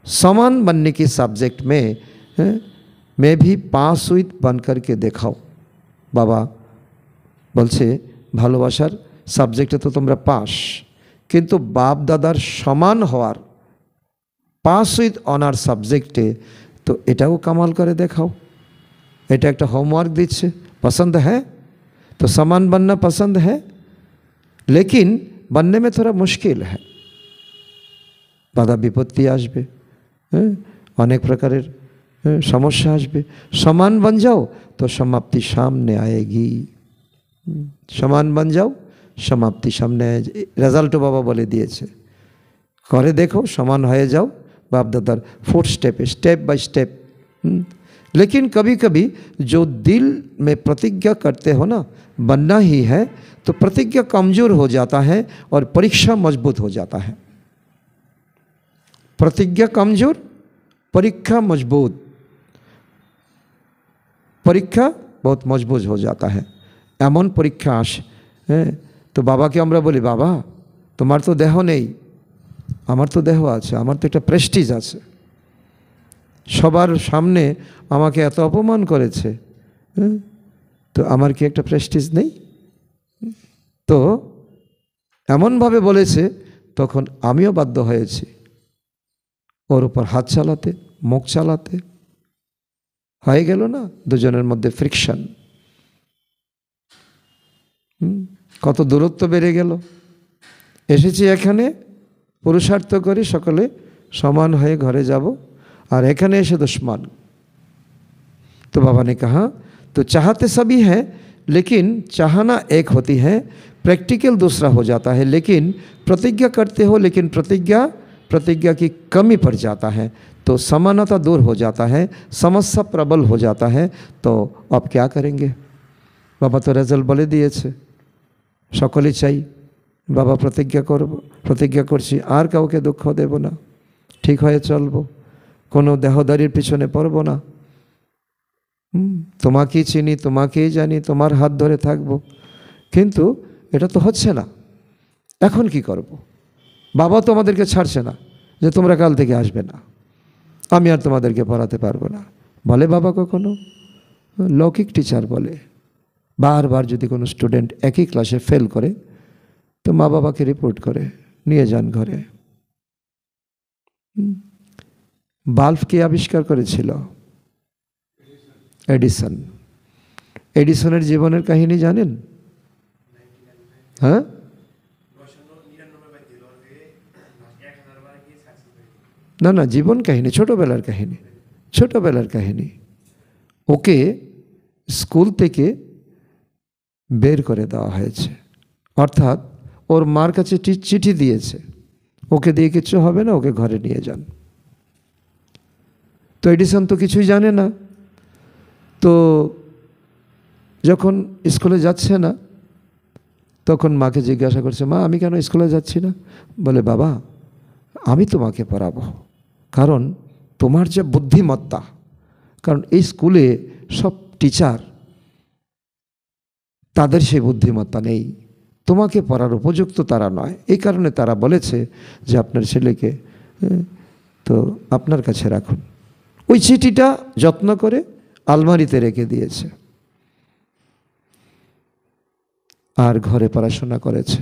समान बनने के सब्जेक्ट में भी पास हुई बन करके देखाओ। बाबा बोलছে ভালোবাসার সাবজেক্টে তো তোমরা পাস, কিন্তু বাপ দাদার সমান হওয়ার পাস উইথ অনার সাবজেক্টে তো এটাও কামাল করে দেখাও। এটা একটা হোমওয়ার্ক দিচ্ছে। पसंद है तो समान बनना पसंद है, लेकिन बनने में थोड़ा मुश्किल है, बाधा विपत्ति आसबे, अनेक प्रकारेर समस्या आसबे। समान बन जाओ तो समाप्ति सामने आएगी, समान बन जाओ समाप्ति सामने आएगी। रेजाल्टो बाबा बोले दिए करे देखो, समान हो जाओ बाप दादार फुट स्टेपे, स्टेप बाय स्टेप। लेकिन कभी कभी जो दिल में प्रतिज्ञा करते हो ना, बनना ही है, तो प्रतिज्ञा कमज़ोर हो जाता है और परीक्षा मजबूत हो जाता है। प्रतिज्ञा कमज़ोर, परीक्षा मजबूत, परीक्षा बहुत मजबूत हो जाता है। एमन परीक्षा आसे, तो बाबा के আমরা বলি, বাবা তোমার তো দেহ নেই, আমার তো দেহ আছে, আমার তো একটা প্রেস্টিজ আছে, সবার সামনে আমাকে এত অপমান করেছে, তো আমার কি একটা প্রেস্টিজ নেই? তো এমনভাবে বলেছে, তখন আমিও বাধ্য হয়েছি ওর উপর হাত চালাতে, মুখ চালাতে। হয়ে গেল না দুজনের মধ্যে ফ্রিকশন, কত দূরত্ব বেড়ে গেল। এসেছি এখানে পুরুষার্থ করে সকলে সমান হয়ে ঘরে যাব, और एखाने ऐसे दुश्मन। तो बाबा ने कहा तो चाहते सभी हैं, लेकिन चाहना एक होती है, प्रैक्टिकल दूसरा हो जाता है। लेकिन प्रतिज्ञा करते हो, लेकिन प्रतिज्ञा की कमी पड़ जाता है, तो समानता दूर हो जाता है, समस्या प्रबल हो जाता है। तो अब क्या करेंगे? बाबा तो रेजल्ट बोले दिए सकले चाई, बाबा प्रतिज्ञा करছি আর কাউকে দুঃখ দেব না, ঠিক হয়ে চলবো, কোনো দেহদারির পিছনে পড়ব না, তোমাকেই চিনি, তোমাকেই জানি, তোমার হাত ধরে থাকবো। কিন্তু এটা তো হচ্ছে না, এখন কি করব? বাবা তো আমাদেরকে ছাড়ছে না যে তোমরা কাল থেকে আসবে না, আমি আর তোমাদেরকে পড়াতে পারবো না। বলে বাবা কখনো? লৌকিক টিচার বলে। বারবার যদি কোনো স্টুডেন্ট একই ক্লাসে ফেল করে তো মা বাবাকে রিপোর্ট করে নিয়ে যান ঘরে। বাল্ব কে আবিষ্কার করেছিল? এডিসন। এডিসনের জীবনের কাহিনী জানেন? হ্যাঁ, না না, জীবন কাহিনী, ছোটবেলার কাহিনী, ছোটবেলার কাহিনী। ওকে স্কুল থেকে বের করে দেওয়া হয়েছে, অর্থাৎ ওর মার কাছে চিঠি দিয়েছে, ওকে দিয়ে কিছু হবে না, ওকে ঘরে নিয়ে যান। তো এডিসন তো কিছুই জানে না। তো যখন স্কুলে যাচ্ছে না তখন মাকে জিজ্ঞাসা করছে, মা আমি কেন স্কুলে যাচ্ছি না? বলে বাবা আমি তোমাকে পড়াবো, কারণ তোমার যে বুদ্ধিমত্তা, কারণ এই স্কুলে সব টিচার তাদের সেই বুদ্ধিমত্তা নেই, তোমাকে পড়ার উপযুক্ত তারা নয়, এই কারণে তারা বলেছে যে আপনার ছেলেকে তো আপনার কাছে রাখুন। ওই চিঠিটা যত্ন করে আলমারিতে রেখে দিয়েছে আর ঘরে পড়াশোনা করেছে।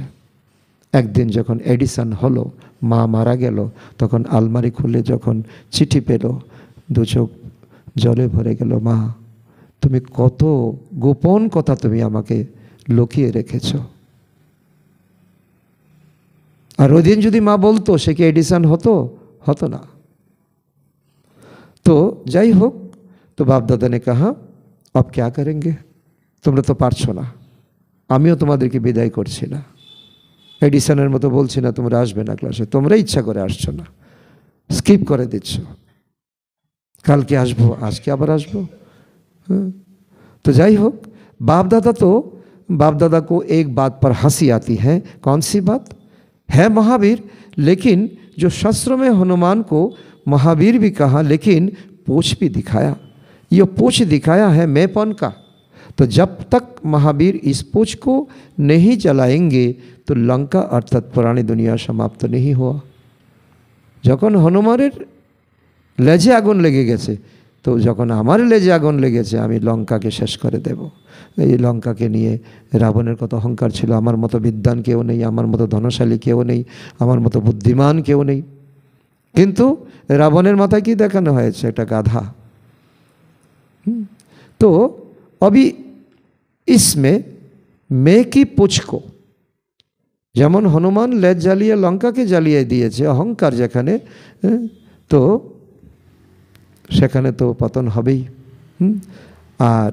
একদিন যখন এডিসন হলো, মা মারা গেল, তখন আলমারি খুলে যখন চিঠি পেল, দু চোখ জলে ভরে গেল। মা তুমি কত গোপন কথা তুমি আমাকে লুকিয়ে রেখেছ। আর ওই দিন যদি মা বলতো সে কি এডিসন হতো? হতো না। তো যাই হোক, তো বাপ দাদা ने कहा अब क्या करेंगे, তোমরা তো পারছো না, আমিও তোমাদেরকে বিদায় করছি না, এডিসনের মতো বলছি না তোমরা আসবে না ক্লাসে, তোমরা ইচ্ছা করে আসছো না, স্কিপ করে দিচ্ছ, কালকে আসবো, আজকে আবার আসবো। तो যাই হোক, बाप दादा को एक बात पर हंसी आती है। कौन सी बात है? महावीर, लेकिन जो शास्त्रों में हनुमान को महावीर भी कहा, लेकिन पूछ भी दिखाया, ये पूछ दिखाया है मैंपन का। तो जब तक महावीर इस पूछ को नहीं जलाएंगे तो लंका अर्थात पुरानी दुनिया समाप्त नहीं हुआ। যখন হনুমানের লেজে আগুন লেগে গেছে, তো যখন আমার লেজে আগুন লেগেছে আমি লঙ্কাকে শেষ করে দেব। এই লঙ্কাকে নিয়ে রাবণের কত অহংকার ছিল, আমার মতো বিদ্বান কেউ নেই, আমার মতো ধনশালী কেউ নেই, আমার মতো বুদ্ধিমান কেউ নেই, কিন্তু রাবণের মাথায় কি দেখানো হয়েছে? একটা গাধা। তো अभी इसमें मैं की पूछ को, যেমন হনুমান লেজ জ্বালিয়ে লঙ্কাকে জ্বালিয়ে দিয়েছে অহংকার যেখানে, তো সেখানে তো পতন হবেই। আর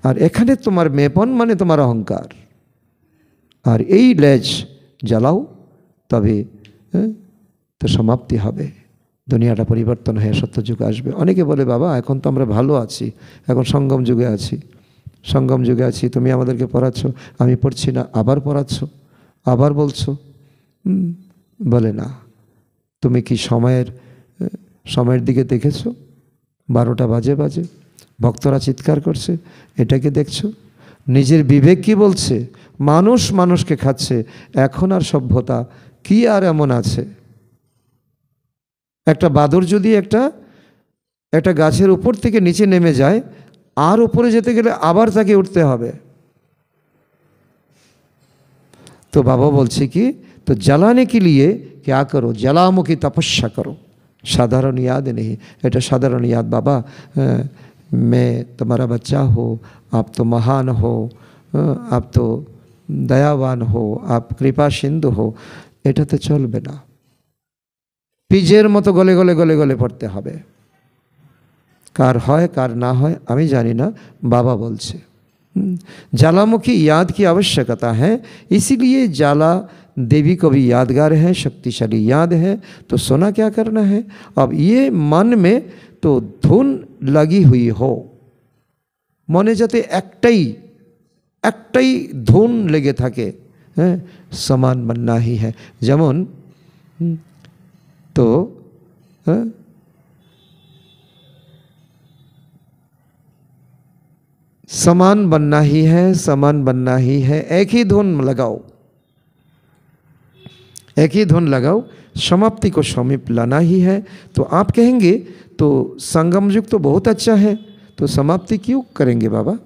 আর এখানে তোমার মেপন মানে তোমার অহংকার, আর এই লেজ জ্বালাও তবে তো সমাপ্তি হবে, দুনিয়াটা পরিবর্তন হয়ে সত্যযুগ আসবে। অনেকে বলে বাবা এখন তো আমরা ভালো আছি, এখন সঙ্গম যুগে আছি, সঙ্গম যুগে আছি, তুমি আমাদেরকে পড়াচ্ছ, আমি পড়ছি না, আবার পড়াচ্ছ, আবার বলছো। বলে না, তুমি কি সময়ের দিকে দেখেছো? 12টা বাজে ভক্তরা চিৎকার করছে, এটাকে দেখছো? নিজের বিবেক কি বলছে? মানুষ মানুষকে খাচ্ছে, এখন আর সভ্যতা কি আর এমন আছে? একটা বাদর যদি একটা গাছের উপর থেকে নিচে নেমে যায়, আর উপরে যেতে গেলে আবার তাকে উঠতে হবে। तो बाबा बोलছে কি, तो जलाने के लिए क्या करो, जलामुखी तपस्या करो, साधारण याद नहीं, এটা সাধারণ याद। बाबा मैं तुम्हारा बच्चा हो, आप तो महान हो, आप तो दयावान हो, आप कृपा सिंधु हो, এটাতে চলবে না, পিজের মতো গলে গলে গলে গলে পড়তে হবে। কার হয় কার না হয় আমি জানি না, বাবা বলছে। ज्वालामुखी याद की आवश्यकता है, इसीलिए ज्वाला देवी को भी यादगार है, शक्तिशाली याद है। तो सोना क्या करना है, अब ये मन में तो धुन लगी हुई हो, मने जाते एकटाई धुन लेगे थाके, समान बनना ही है। जेमन तो समान बनना ही है, समान बनना ही है, एक ही धुन लगाओ। एक ही धुन लगाओ, समाप्ति को समीप लाना ही है। तो आप कहेंगे तो संगम युग तो बहुत अच्छा है, तो समाप्ति क्यों करेंगे बाबा?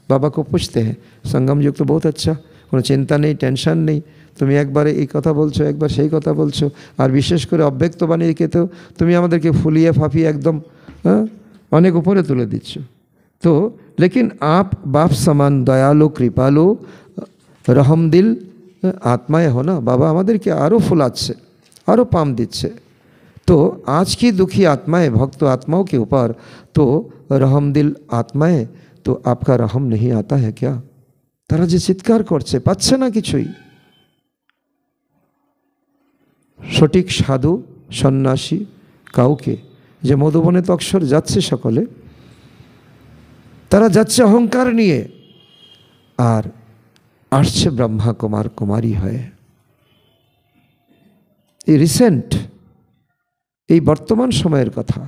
बाबा को पूछते हैं, संगम युग तो बहुत अच्छा, কোনো চিন্তা নেই, টেনশন নেই, তুমি একবারে এই কথা বলছো, একবার সেই কথা বলছো, আর বিশেষ করে অব্যক্ত বাণীকে তো তুমি আমাদেরকে ফুলিয়ে ফাঁপিয়ে একদম অনেক উপরে তুলে দিচ্ছ। तो लेकिन आप बाप समान दयालु कृपालु रहमदिल आत्माएं हो ना, बाबा আমাদেরকে আরও ফুলাচ্ছে, আরও পাম দিচ্ছে। तो आज की दुखी आत्माएं, भक्त आत्माओं के ऊपर तो रहमदिल आत्माएं, तो आपका रहम नहीं आता है क्या? তারা যে চিৎকার করছে, পাচ্ছে না কিছুই। সঠিক সাধু সন্ন্যাসী কাউকে, যে মধুবনে তো অক্ষর যাচ্ছে সকলে, তারা যাচ্ছে অহংকার নিয়ে আর আসছে ব্রহ্মা কুমার কুমারী হয়ে। এই রিসেন্ট, এই বর্তমান সময়ের কথা।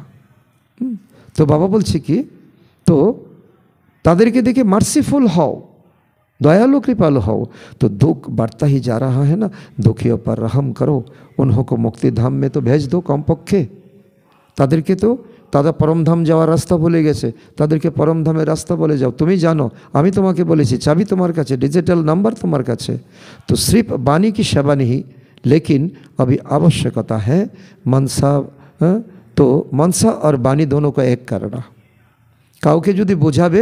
তো বাবা বলছে কি, তো তাদেরকে দেখে মার্সিফুল হও, दयालु कृपालु हो। तो दुख बढ़ता ही जा रहा है ना, दुखियों पर रहम करो, उन्हों को मुक्ति धाम में तो भेज दो कमपक्षे। তাদেরকে তো তারা পরমধাম যাওয়ার রাস্তা বলে গেছে, তাদেরকে পরমধামের রাস্তা বলে যাও। তুমি জানো, আমি তোমাকে বলেছি, চাবি তোমার কাছে, ডিজিটাল নাম্বার তোমার কাছে। तो सिर्फ वाणी की सेवा नहीं, लेकिन अभी आवश्यकता है मनसा, तो मनसा और वाणी दोनों को एक करना। কাউকে যদি বোঝাবে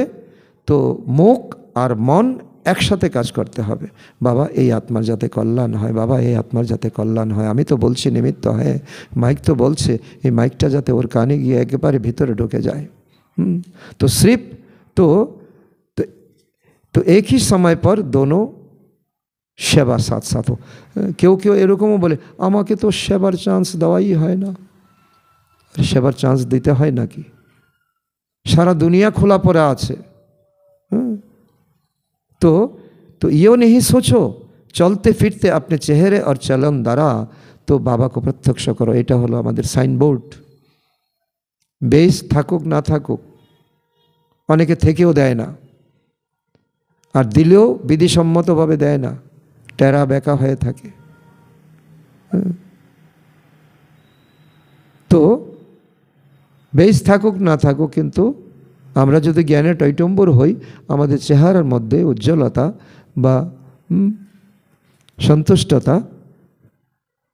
তো মুখ আর মন একসাথে কাজ করতে হবে। বাবা এই আত্মার যাতে কল্যাণ হয়, বাবা এই আত্মার যাতে কল্যাণ হয়। আমি তো বলছি নিমিত্ত হয়, মাইক তো বলছে, এই মাইকটা যাতে ওর কানে গিয়ে একেবারে ভিতরে ঢুকে যায়। তো सिर्फ तो एक ही समय पर दोनों সেবা সাথ সাথ हो। কেউ কেউ এরকমও বলে, আমাকে তো সেবার চান্স দেওয়াই হয় না। সেবার চান্স দিতে হয় নাকি? সারা দুনিয়া খোলা পড়ে আছে। तो यो नहीं सोचो, चलते फिरते अपने चेहरे और चलन द्वारा तो बाबा को प्रत्यक्ष करो। এটা হলো আমাদের সাইনবোর্ড। বেশ থাকুক না থাকুক, অনেকে থেকেও দেয় না, আর দিলেও বিধিসম্মতভাবে দেয় না, টেরা বেকা হয়ে থাকে। তো বেশ থাকুক না থাকুক, কিন্তু আমরা যদি জ্ঞানে টৈটম্বর হই, আমাদের চেহারার মধ্যে উজ্জ্বলতা বা সন্তুষ্টতা,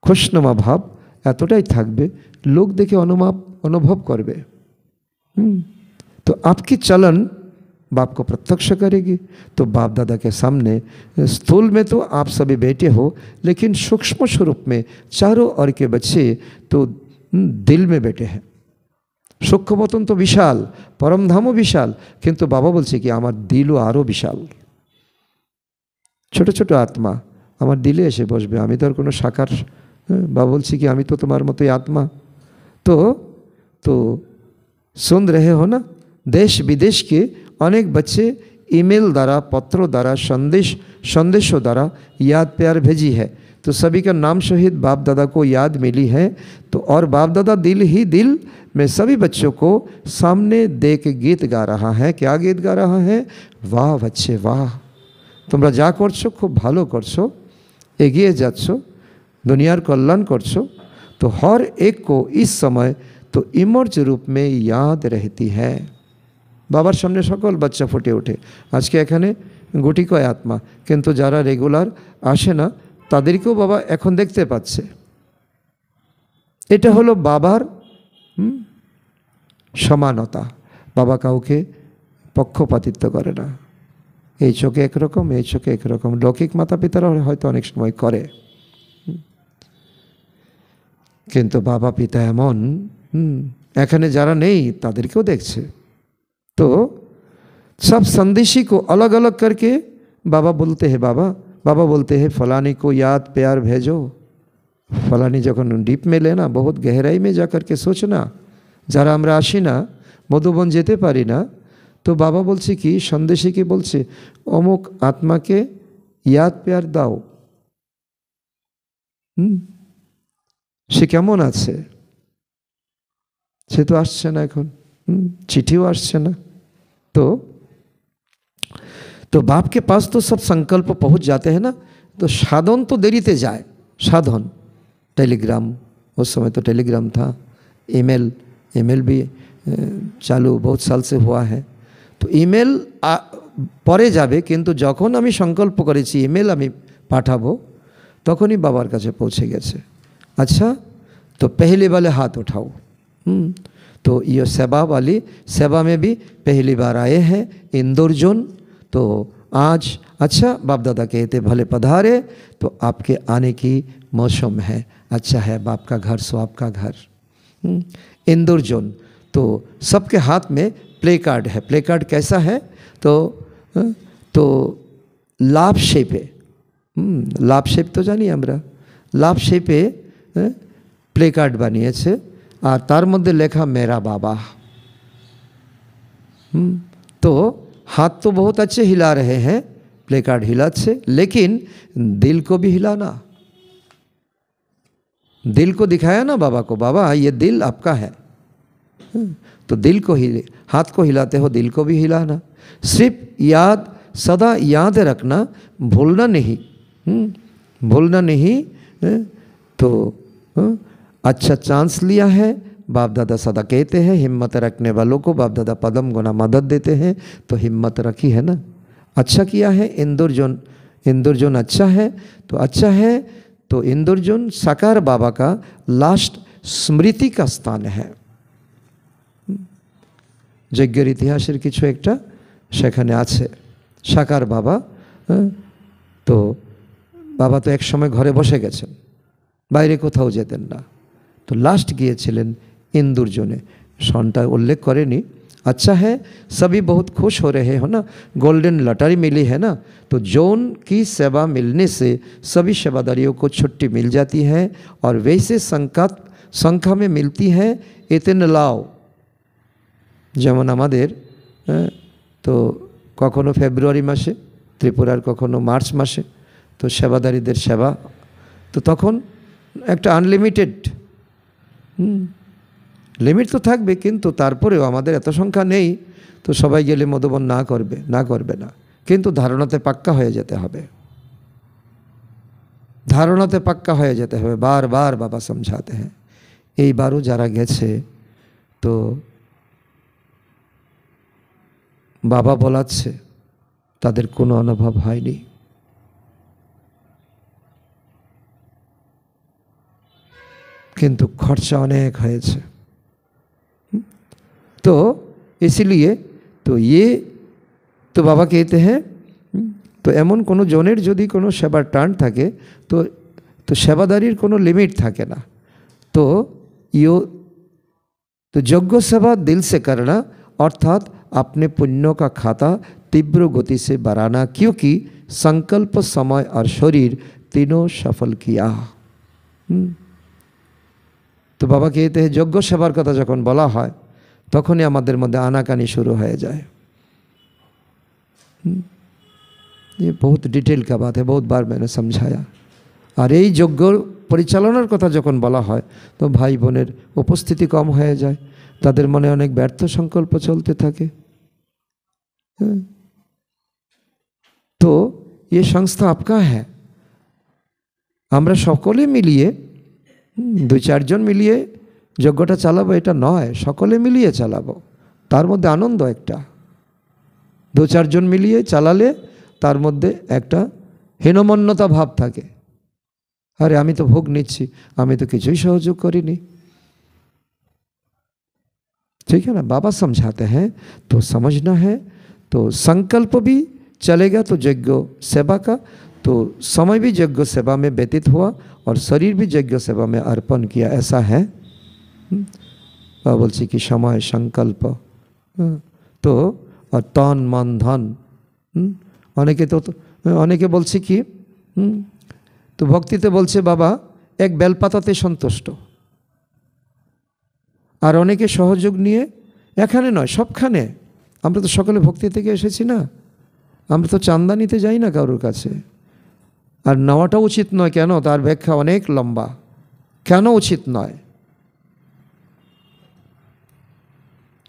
খুশনুমা ভাব এতটাই থাকবে, লোক দেখে অনুভব করবে। तो आपकी चलन बाप को प्रत्यक्ष करेगी। तो बाप दादा के सामने स्थूल में तो आप सभी बैठे हो, लेकिन सूक्ष्म स्वरूप में चारों ओर के बच्चे तो दिल में बैठे हैं। सूक्ष्म मतन तो विशाल, परमधामो विशाल, किन्तु बाबा बोलছে কি আমার দিলও আরও বিশাল। ছোট ছোট আত্মা আমার দিলে এসে বসবে, আমি তো আর কোনো সাকার। বাবা বলছে কি আমি তো তোমার মতোই আত্মা। तो सुन रहे हो ना, देश विदेश के अनेक बच्चे ईमेल द्वारा, पत्रों द्वारा, संदेशों द्वारा याद प्यार भेजी है। तो सभी का नाम सहित बाप दादा को याद मिली है। तो और बाप दादा दिल ही दिल में सभी बच्चों को सामने देख गीत गा रहा है। क्या गीत गा रहा है? वाह बच्चे वाह, তোমরা যা করছো খুব ভালো করছো, এগিয়ে যাচ্ছ, দুনিয়ার কল্যাণ করছো। तो हर एक को इस समय तो इमर्ज रूप में याद रहती है। বাবার সামনে সকল বাচ্চা ফুটে ওঠে। আজকে এখানে গুটি কয় আত্মা, কিন্তু যারা রেগুলার আসে না তাদেরকেও বাবা এখন দেখতে পাচ্ছে। এটা হলো বাবার সমানতা। বাবা কাউকে পক্ষপাতিত্ব করে না। এই চোখে একরকম, এই চোখে একরকম। লৌকিক মাতা পিতারা হয়তো অনেক সময় করে, কিন্তু বাবা পিতা এমন, এখানে যারা নেই তাদেরকেও দেখছে। तो सब संदेशी को अलग अलग करके बाबा बोलते हैं, बाबा बोलते हैं फलानी को याद प्यार भेजो। फलानी যখন ডিপ में लेना, बहुत गहराई में जा करके सोचना। যারা আমরা আসি না, মধুবন যেতে পারি না, তো বাবা বলছে কি, সন্দেশী কি বলছে, অমুক আত্মাকে ইয়াদ প্যার দাও। সে কেমন আছে? সে তো আসছে না এখন, চিঠিও আসছে না। तो बाप के पास तो सब संकल्प पहुंच जाते हैं ना। तो साधन तो देरीते जाए, साधन टेलीग्राम, उस समय तो टेलीग्राम था, ईमेल भी चालू बहुत साल से हुआ है। तो ईमेल পরে যাবে, কিন্তু যখন আমি সংকল্প করেছি ইমেল আমি পাঠাবো তখনই বাবার কাছে পৌঁছে গেছে। अच्छा, तो पहले वाले हाथ उठाओ। तो ये सेवा में भी पहली बार आए हैं इंदौर जोन। तो आज अच्छा बाप दादा कहते भले पधारे, तो आपके आने की मौसम है। अच्छा है, बाप का घर सो आपका घर। इंदौर जोन, तो सबके हाथ में प्ले कार्ड है। प्ले कार्ड कैसा है? तो लाभ शेपे, लाभ शेप तो जानी আমরা, লাভ শেপে प्ले कार्ड বানিয়েছে আর তার মধ্যে লেখা मेरा बाबा। तो हाथ तो बहुत अच्छे हिला रहे हैं, प्ले कार्ड हिलाচ্ছে, लेकिन दिल को भी हिलाना, दिल को दिखाया ना बाबा को, बाबा ये दिल आपका है। तो दिल को हाथ को हिलाते हो, दिल को भी हिलाना। सिर्फ याद, सदा याद रखना, भूलना नहीं, भूलना नहीं। तो अच्छा चांस लिया है, बाप दादा सदा कहते हैं हिम्मत रखने वालों को बाप दादा पदम गुना मदद देते हैं। तो हिम्मत रखी है ना, अच्छा किया है। इंदौर जोन अच्छा है, तो अच्छा है। तो इंदौर जोन साकार बाबा का लास्ट स्मृति का स्थान है। যজ্ঞের ইতিহাসের কিছু একটা সেখানে আছে। সাকার বাবা, তো বাবা তো এক সময় ঘরে বসে গেছেন, বাইরে কোথাও যেতেন না। তো লাস্ট গিয়েছিলেন इंदौर जोने, सनटा उल्लेख करेनी। अच्छा है, सभी बहुत खुश हो रहे हो ना, गोल्डन लॉटरी मिली है ना। तो जोन की सेवा मिलने से सभी सेवादारियों को छुट्टी मिल जाती है और वैसे संख्या में मिलती है इतने लाओ। যেমন আমাদের তো কখনো ফেব্রুয়ারি মাসে ত্রিপুরার, কখনো মার্চ মাসে, তো সেবাদারীদের সেবা, তো তখন একটা আনলিমিটেড লিমিট তো থাকবে, কিন্তু তারপরেও আমাদের এত সংখ্যা নেই, তো সবাই গেলে মধুবন না করবে না, কিন্তু ধারণাতে পাক্কা হয়ে যেতে হবে, ধারণাতে পাক্কা হয়ে যেতে হবে। বারবার বাবা সমঝাতে हैं। এইবারও যারা গেছে, তো বাবা বলাচ্ছে তাদের কোনো অনুভব হয়নি, কিন্তু খরচা অনেক হয়েছে। तो इसलिए तो ये तो बाबा कहते हैं, तो एमन कोनो जोनेर यदि कोनो सेवार टान थाके, तो सेवादारीर कोनो लिमिट थाके ना। तो तो यज्ञ सेवा दिल से करना, अर्थात अपने पुण्यों का खाता तीव्र गति से बढ़ाना, क्योंकि संकल्प, समय और शरीर तीनों सफल किया। तो बाबा कहते हैं यज्ञ सेवार कथा जखन बला है तखनी आमादेर मध्य आनाकानी शुरू हो जाए। ये बहुत डिटेल का बात है, बहुत बार मैंने समझाया। और ये यज्ञ परिचालनार कथा जखन बला है तो भाई बोनेर उपस्थिति कम हो जाए, तादेर मने अनेक व्यर्थ संकल्प चलते थाके। तो ये संस्था आपका है, आमरा सकले मिलिए दुई चार जन मिलिए यज्ञटा चालाबो एटा नय, सकले मिलिए चालाबो, तार मध्य आनंद एकटा। दो चार जन मिलिए चालाले तार मध्य एकटा हीनमन्यता भाव थाके, अरे आमी तो भोग निচ্ছি, आमी तो किछुई सहयोग करिनी। ठीक है ना, बाबा समझाते हैं तो समझना है। तो संकल्प भी चलेगा तो यज्ञ सेवा का, तो समय भी यज्ञ सेवा में व्यतीत हुआ और शरीर भी यज्ञ सेवा में अर्पण किया, ऐसा है। बोलছি कि समय संकल्प, तो और तन मन धन, अनेके बोलছি कि तो भक्तिते बोलছে बाबा एक बेलपाताते सन्तुष्ट, और अनेके सहयोग निये एखाने नय सबखाने। আমরা তো সকলে ভক্তি থেকে এসেছি না, আমরা তো চাঁদা নিতে যাই না কারোর কাছে। আর নেওয়াটা উচিত নয়, কেন? তার ব্যাখ্যা অনেক লম্বা, কেন উচিত নয়।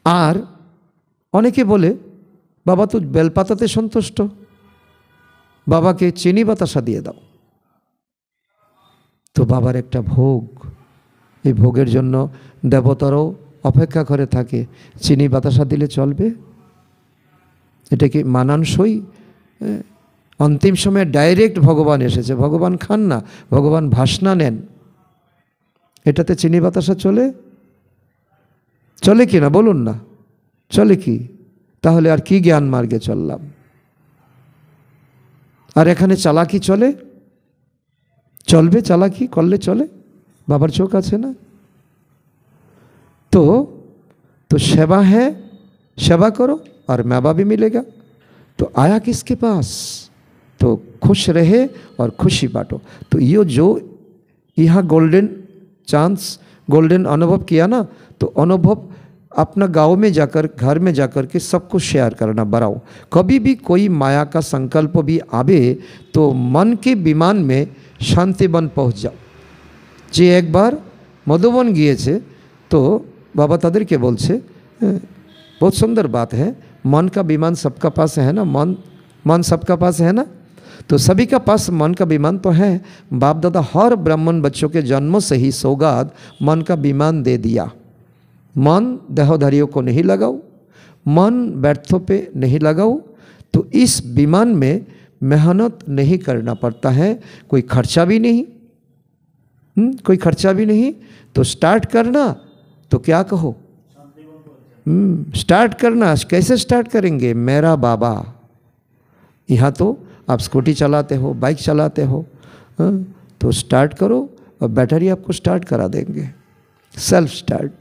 আর অনেকে বলে বাবা তো বেলপাতাতে সন্তুষ্ট, বাবাকে চিনি বাতাসা দিয়ে দাও। তো বাবার একটা ভোগ, এই ভোগের জন্য দেবতারাও অপেক্ষা করে থাকে। চিনি বাতাসা দিলে চলবে? এটা কি মানানসই? অন্তিম সময়ে ডাইরেক্ট ভগবান এসেছে, ভগবান খান না, ভগবান ভাসনা নেন। এটাতে চিনি বাতাসা চলে? চলে কি না বলুন না, চলে কি? তাহলে আর কি জ্ঞান মার্গে চললাম? আর এখানে চালাকি চলে? চলবে? চালাকি করলে চলে? বাবার চোখ আছে না? तो सेवा है, सेवा करो और मेवा भी मिलेगा। तो आया किसके पास? तो खुश रहे और खुशी बांटो। तो ये जो यहाँ गोल्डन चांस, गोल्डन अनुभव किया ना, तो अनुभव अपना गांव में जाकर, घर में जाकर के सबको शेयर करना, बढ़ाओ। कभी भी कोई माया का संकल्प भी आवे तो मन के विमान में शांति बन पहुँच जाओ। जे एक बार मधुबन गिएছে तो बाबा तादेरके बोलছে, बहुत सुंदर बात है, मन का विमान सबका पास है ना, मन सबका पास है ना, तो सभी का पास मन का विमान तो है। बाप दादा हर ब्राह्मण बच्चों के जन्म से ही सौगात मन का विमान दे दिया। मन देहधारियों को नहीं लगाओ, मन व्यर्थों पे नहीं लगाओ। तो इस विमान में मेहनत नहीं करना पड़ता है, कोई खर्चा भी नहीं, कोई खर्चा भी नहीं। तो स्टार्ट करना तो क्या कहो, स्टार्ट करना। कैसे स्टार्ट करेंगे? मेरा बाबा। यहाँ तो आप स्कूटी चलाते हो, बाइक चलाते हो, तो स्टार्ट करो और बैटरी आपको स्टार्ट करा देंगे, सेल्फ स्टार्ट।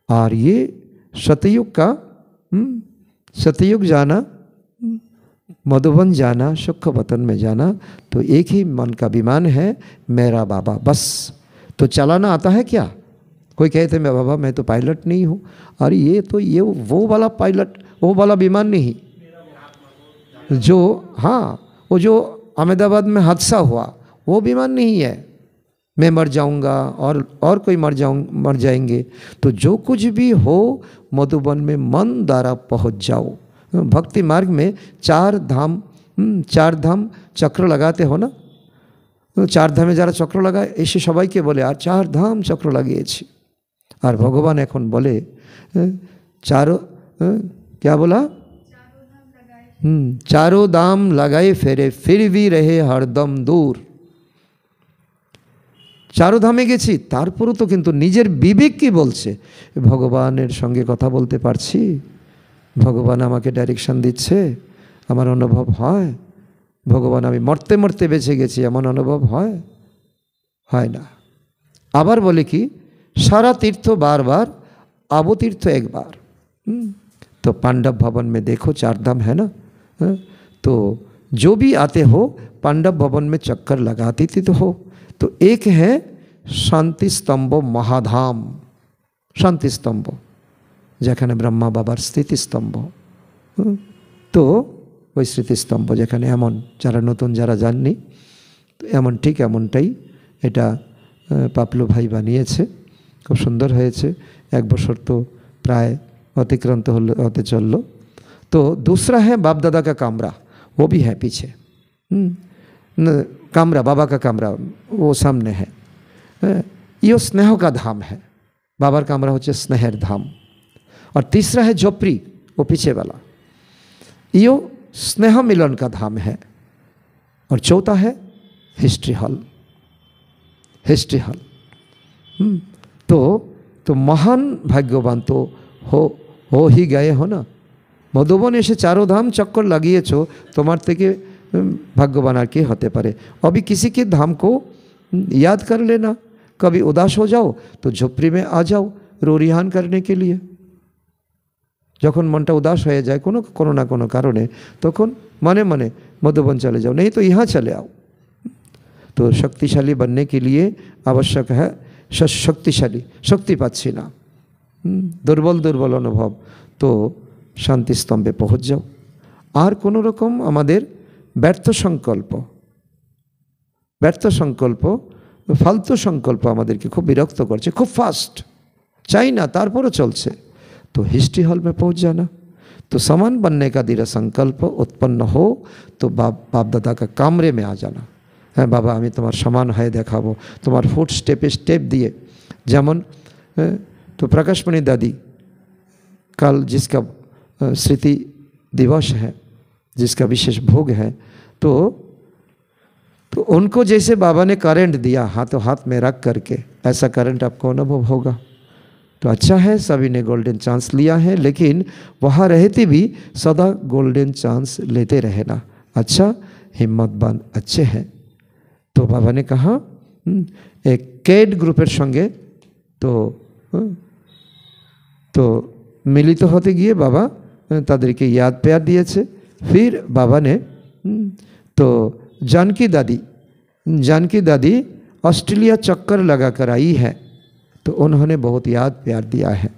और ये सतयुग का, सतयुग जाना, मधुबन जाना, सुख वतन में जाना, तो एक ही मन का विमान है, मेरा बाबा, बस। तो चलाना आता है क्या? कोई कहते मैं बाबा मैं तो पायलट नहीं हूँ। अरे ये तो ये वो वाला पायलट, वो वाला विमान नहीं जो, हाँ वो जो अहमदाबाद में हादसा हुआ वो विमान नहीं है। मैं मर जाऊँगा और कोई मर जाएंगे। तो जो कुछ भी हो मधुबन में मन द्वारा पहुँच जाओ। भक्ति मार्ग में चार धाम चक्र लगाते हो ना, चार धामे যারা চক্র লাগায় এসে সবাইকে বলে আর চার ধাম চক্র লাগিয়েছি। আর ভগবান এখন বলে चारों, क्या बोला? चारों धाम लगाए फेरे फिर भी रहे हरदम दूर। चारों धामे গেছি তারপরও তো কিন্তু নিজের বিবেক কি বলছে? ভগবানের সঙ্গে কথা বলতে পারছি, ভগবান আমাকে ডাইরেকশন দিচ্ছে, আমার অনুভব হয়। ভগবান আমি মরতে মরতে বেঁচে গেছি এমন অনুভব হয় না। আবার বলে কি सारा तीर्थ बार बार, आबो तीर्थ एक बार। तो पांडव भवन में देखो चार धाम है ना, तो जो भी आते हो पांडव भवन में चक्कर लगाते तो हो। तो एक है शांति स्तंभ महाधाम, शांति स्तंभ যেখানে ब्रह्मा बाबार स्थिति स्तंभ। तो ওই স্মৃতিস্তম্ভ যেখানে এমন, যারা নতুন যারা জাননি, তো এমন ঠিক এমনটাই এটা পাপলু ভাই বানিয়েছে, খুব সুন্দর হয়েছে। এক বছর তো প্রায় অতিক্রান্ত হতে চললো। तो दूसरा है बाप दादा का कमरा, वो भी है पीछे, कमरा बाबा का कमरा वो सामने है। ये स्नेह का धाम है, बाबार कमरा होचे स्नेहर धाम। और तीसरा है झोपड़ी, वो पीछे वाला, यो स्नेह मिलन का धाम है। और चौथा है हिस्ट्री हॉल, हिस्ट्री हॉल। तो महान भाग्यवान तो हो ही गए हो ना। मधुबन एसे चारों धाम चक्कर লাগিয়েছো, তোমার থেকে भाग्यवान আর কি হতে পারে। अभी किसी के धाम को याद कर लेना, कभी उदास हो जाओ तो झोपड़ी में आ जाओ रोरिहान करने के लिए। যখন মনটা উদাস হয়ে যায় কোনো না কোনো কারণে, তখন মনে মনে मधुबन चले जाओ, नहीं तो यहाँ चले आओ। तो शक्तिशाली बनने के लिए आवश्यक है शक्तिशाली, शक्ति पाচ্ছি না, दुर्बल दुर्बल अनुभव, तो शांति स्तंभे पहुँच जाओ। আর কোনো রকম আমাদের ব্যর্থ সংকল্প ফালতু সংকল্প আমাদেরকে খুব বিরক্ত করছে, খুব ফাস্ট চাই না তারপরও চলছে। तो हिस्ट्री हॉल में पहुंच जाना। तो समान बनने का दृढ़ संकल्प उत्पन्न हो तो बाप दादा का कमरे में आ जाना। হ্যাঁ বাবা, আমি তোমার সমান হয়ে দেখাবো, তোমার ফুট স্টেপে স্টেপ দিয়ে। যেমন तो प्रकाशमणि दादी कल जिसका स्मृति दिवस है, जिसका विशेष भोग है, तो उनको जैसे बाबा ने करंट दिया हाथों हाथ में रख करके, ऐसा करंट आपको अनुभव होगा। तो अच्छा है, सभी ने गोल्डन चांस लिया है, लेकिन वहाँ रहते भी सदा गोल्डन चांस लेते रहना। अच्छा, हिम्मतवान अच्छे हैं। तो बाबा ने कहा एक कैड ग्रुपर संगे तो मिलित होते गए बाबा तादेरके याद प्यार दिए। फिर बाबा ने तो जानकी दादी ऑस्ट्रेलिया चक्कर लगा कर आई है, तो उन्होंने बहुत याद प्यार दिया है।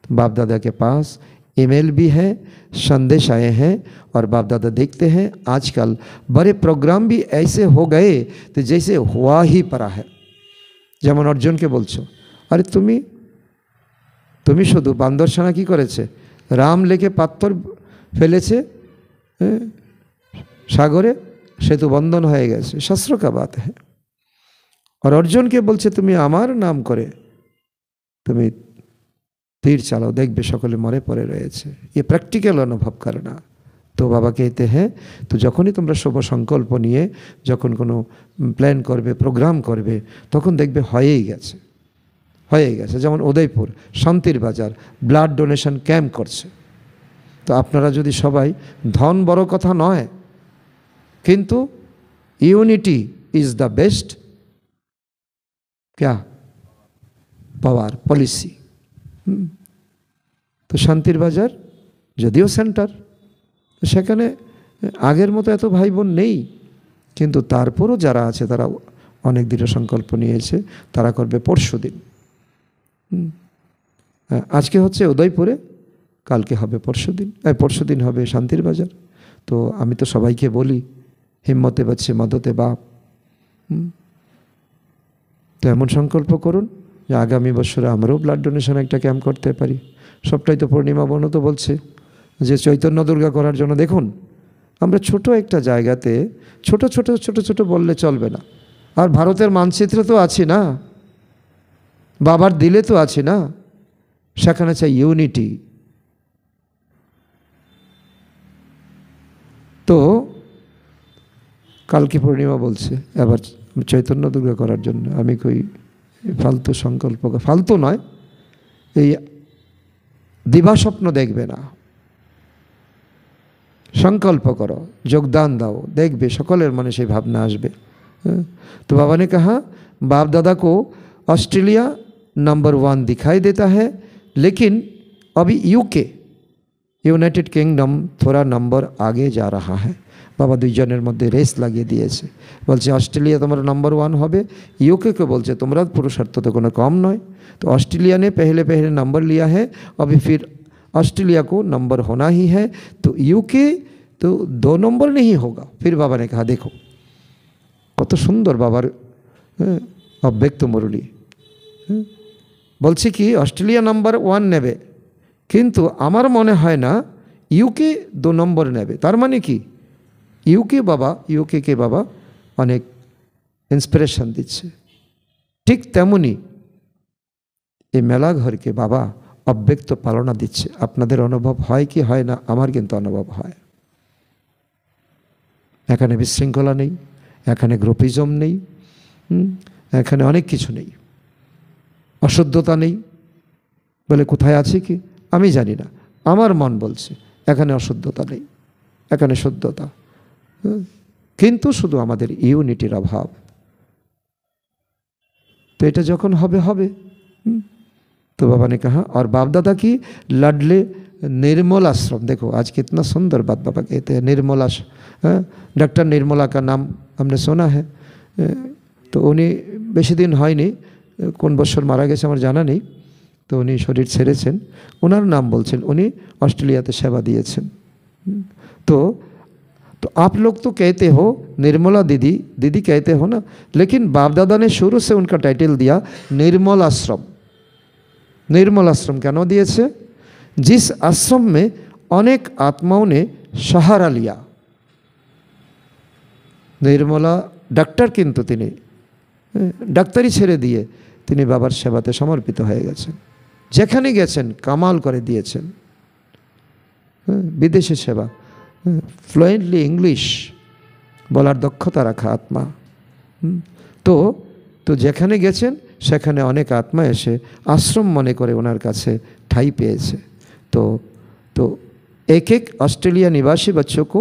तो बाप दादा के पास ईमेल भी है, संदेश आए हैं, और बाप दादा देखते हैं आजकल बड़े प्रोग्राम भी ऐसे हो गए तो जैसे हुआ ही पड़ा है। যেমন অর্জুনকে বলছো, আরে তুমি শুধু বান্দর সেনা কী করেছে, রাম লেকে পাথর ফেলেছে সাগরে, সেতু বন্ধন হয়ে গেছে, শাস্ত্র কা বাত হ্যাঁ। আর অর্জুনকে বলছে তুমি আমার নাম করে তুমি তীর চালাও, দেখবে সকলে মরে পড়ে রয়েছে। ये प्रैक्टिकल अनुभव करना। तो बाबा कहते हैं तो যখনই তোমরা শুভ সংকল্প নিয়ে যখন কোনো প্ল্যান করবে, প্রোগ্রাম করবে, তখন দেখবে হয়েই গেছে। যেমন উদয়পুর শান্তির বাজার ব্লাড ডোনেশন ক্যাম্প করছে। তো আপনারা যদি সবাই, ধন বড় কথা নয়, কিন্তু ইউনিটি ইজ দ্য বেস্ট क्या পাওয়ার পলিসি। তো শান্তির বাজার যদিও সেন্টার, সেখানে আগের মতো এত ভাই বোন নেই, কিন্তু তারপরও যারা আছে তারা অনেক দৃঢ় সংকল্প নিয়েছে, তারা করবে পরশুদিন। আজকে হচ্ছে উদয়পুরে, কালকে হবে পরশুদিন হবে শান্তির বাজার। তো আমি তো সবাইকে বলি হিম্মতে বাচ্চে মদতে বাপ। তো এমন সংকল্প করুন যে আগামী বছরে আমরাও ব্লাড ডোনেশন একটা ক্যাম্প করতে পারি। সবটাই তো পূর্ণিমা বোনও তো বলছে যে চৈতন্য দুর্গা করার জন্য। দেখুন আমরা ছোট একটা জায়গাতে ছোট ছোট ছোট ছোট বললে চলবে না। আর ভারতের মানচিত্রে তো আছি না, বাবার দিলে তো আছি না, সেখানে চাই ইউনিটি। তো কালকে পূর্ণিমা বলছে এবার চৈতন্য দুর্গা করার জন্য। আমি কই ফালতু সংকল্প, ফালতু নয়, এই দিবাস্বপ্ন দেখবে না, संकल्प करो, योगदान दाओ, देखबे सकलेर मने से भावना आसबे। तो बाबा ने कहा बाप दादा को ऑस्ट्रेलिया नंबर 1 दिखाई देता है, लेकिन अभी यूके यूनाइटेड किंगडम थोड़ा नंबर आगे जा रहा है। बाबा दुइजनेर मध्य रेस लागिए दिएছে, बोलছে ऑस्ट्रेलिया तुम्हारा नंबर 1 होबे, यूके को बोलছে तुम्हारा पुरुषार्थ तो कोनो कम नয়। तो ऑस्ट्रेलिया ने पहले नंबर लिया है, अभी फिर ऑस्ट्रेलिया को नंबर होना ही है। तो यूके तो 2 नंबर नहीं होगा। फिर बाबा ने कहा देखो कत सुंदर बाबार अव्यक्त मुरली, बोलছে कि ऑस्ट्रेलिया नंबर 1 नेबे, किन्तु आमार मने हय ना यूके 2 नंबर नेबे। तार माने कि यूके के बाबा अनेक इन्सपिरेशन दिच्छे। ठीक तेमনি এই মেলা ঘরকে বাবা अव्यक्त पालना दिच्छे। आपनादेर अनुभव है कि है ना? आमार किन्तु अनुभव है। एखाने विशृंखला नेই, एखाने ग्रुपिजम नेই, एखाने अनेक किछु नेই, अशुद्धता नेই बोले कोथाय आछे कि आमी जानि ना, आमार मन बोलছে एखाने अशुद्धता नेই, एखाने शुद्धता, किन्तु शुधु आमादेर यूनिटिर अभाव। तो एटा जखन होबे होबे। तो बाबा ने कहा और बाप दादा की लाडले निर्मल आश्रम, देखो आज कितना सुंदर बात बाबा कहते हैं। निर्मल आश्रम, डॉक्टर निर्मला का नाम हमने सुना है। तो उन्हीं बेशी दिन হয়নি, কোন বছর মারা গেছে আমার জানা নেই। তো উনি শরীর ছেড়েছেন, ওনার নাম বলছেন, উনি অস্ট্রেলিয়াতে সেবা দিয়েছেন। तो आप लोग तो कहते हो निर्मला दीदी, दीदी कहते हो ना, लेकिन बाप दादा ने शुरू से उनका टाइटल दिया निर्मल आश्रम। निर्मल आश्रम क्यों दिए? जिस आश्रम में अनेक आत्माओं ने सहारा लिया। निर्मला ডাক্তার, কিন্তু তিনি ডাক্তারি ছেড়ে দিয়ে তিনি বাবার সেবাতে সমর্পিত হয়ে গেছেন। যেখানে গেছেন কামাল করে দিয়েছেন। বিদেশি সেবা, ফ্লুয়েন্টলি ইংলিশ বলার দক্ষতা রাখা আত্মা। তো তো যেখানে গেছেন সেখানে অনেক আত্মা এসে আশ্রম মনে করে ওনার কাছে ঠাঁই পেয়েছে। তো तो एक एक ऑस्ट्रेलिया निवासी बच्चों को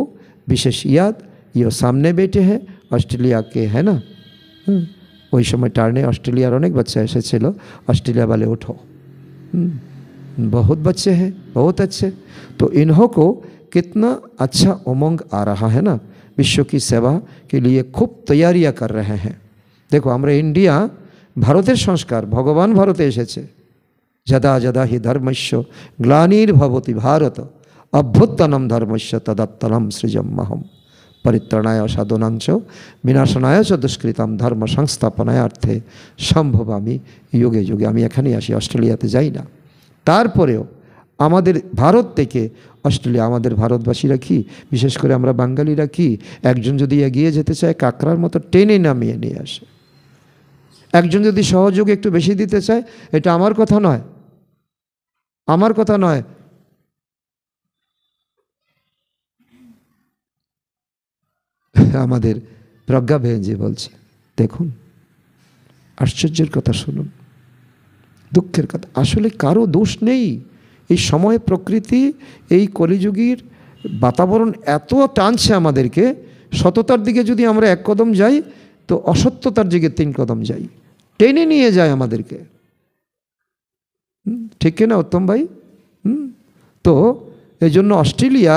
विशेष याद, ये सामने बैठे हैं ऑस्ट्रेलिया के, है ना। वही समय टारने ऑस्ट्रेलिया अनेक बच्चे ऐसे चलो, ऑस्ट्रेलिया वाले उठो, बहुत बच्चे हैं, बहुत अच्छे। तो इन्हों को कितना अच्छा उमंग आ रहा है ना, विश्व की सेवा के लिए खूब तैयारियां कर रहे हैं। देखो हमारे इंडिया भारतेर संस्कार, भगवान भारते एसेছে, যদা যদা হি ধর্মস্য গ্লানির্ভবতি ভারত অভ্যুত্থানম ধর্মস্য তদাত্তনম সৃজম্যহম পরিত্রাণায় সাধনাঞ্চ বিনাশনায় চ দুষ্কৃতম ধর্ম সংস্থাপনায়ার্থে সম্ভবামি যুগে যুগে। আমি এখানেই আসি, অস্ট্রেলিয়াতে যাই না। তারপরেও আমাদের ভারত থেকে অস্ট্রেলিয়া, আমাদের ভারতবাসীরা কি, বিশেষ করে আমরা বাঙালিরা কি, একজন যদি এগিয়ে যেতে চায় কাকড়ার মতো টেনে নামিয়ে নিয়ে আসে। একজন যদি সহযোগ একটু বেশি দিতে চায়, এটা আমার কথা নয়, আমার কথা নয়, আমাদের প্রজ্ঞা বেহেনজি বলছে। দেখুন আশ্চর্যের কথা শুনুন, দুঃখের কথা, আসলে কারো দোষ নেই। এই সময় প্রকৃতি, এই কলিযুগীর বাতাবরণ এত টানছে আমাদেরকে, সততার দিকে যদি আমরা এক কদম যাই তো অসত্যতার দিকে 3 কদম যাই, টেনে নিয়ে যায় আমাদেরকে। ঠিক কিনা উত্তম ভাই? তো এই জন্য অস্ট্রেলিয়া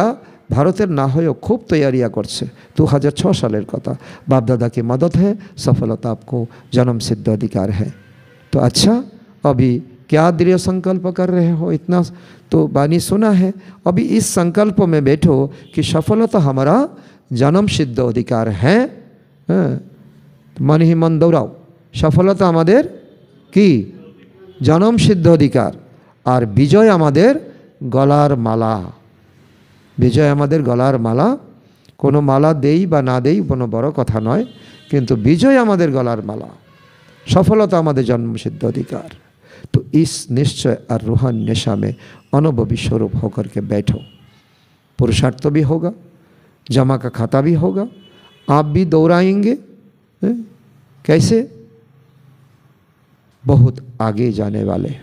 ভারতের না হয়েও খুব তৈয়ারিয়া করছে। 2006 सालेर कथा, बाप दादा की मदद है, सफलता आपको जन्म सिद्ध अधिकार है। तो अच्छा, अभी क्या दृढ़ संकल्प कर रहे हो? इतना तो बानी सुना है, अभी इस संकल्प में बैठो कि सफलता हमारा जन्म सिद्ध अधिकार है। मन ही मन दौड़ाओ, सफलता हमारे की जन्म सिद्ध अधिकार, और विजय हमारे गलार माला। विजय हमारे गलार माला, कोनो माला देई बा ना देई कोनो बड़ो कथा नय, किन्तु विजय हमारे गलार माला, सफलता हमारे जन्म सिद्ध अधिकार। तो इस निश्चय और रूहान निशा में अनुभवी स्वरूप होकर के बैठो। पुरुषार्थ भी होगा, जमा का खाता भी होगा, आप भी दौड़ाएंगे। कैसे? बहुत आगे जाने वाले,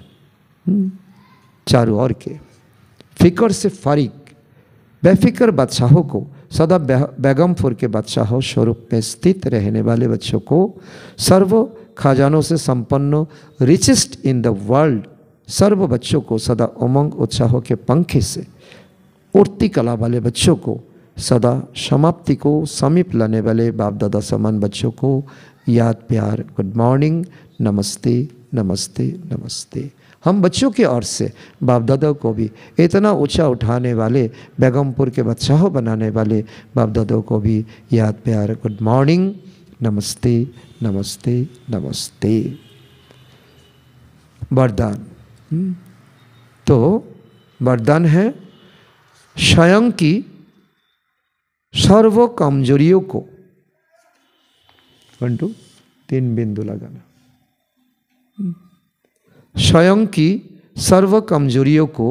चारों ओर के फिक्र से फारिग बेफिक्र बादशाहों को, सदा बेगमपुर के बादशाहों स्वरूप में स्थित रहने वाले बच्चों को, सर्व खजानों से संपन्न रिचेस्ट इन द वर्ल्ड, सर्व बच्चों को सदा उमंग उत्साहों के पंखे से उड़ती कला वाले बच्चों को, सदा समाप्ति को समीप लाने वाले बाप दादा समान बच्चों को याद प्यार, गुड मॉर्निंग, नमस्ते नमस्ते नमस्ते। हम बच्चों के ओर से बाप दादा को भी इतना ऊंचा उठाने वाले, बेगमपुर के बादशाह बनाने वाले बाप दादा को भी याद प्यार, गुड मॉर्निंग, नमस्ते नमस्ते नमस्ते। वरदान, तो वरदान है स्वयं की सर्व कमजोरियों को, 1 2 3 बिंदु लगाना, स्वयं की सर्व कमजोरियों को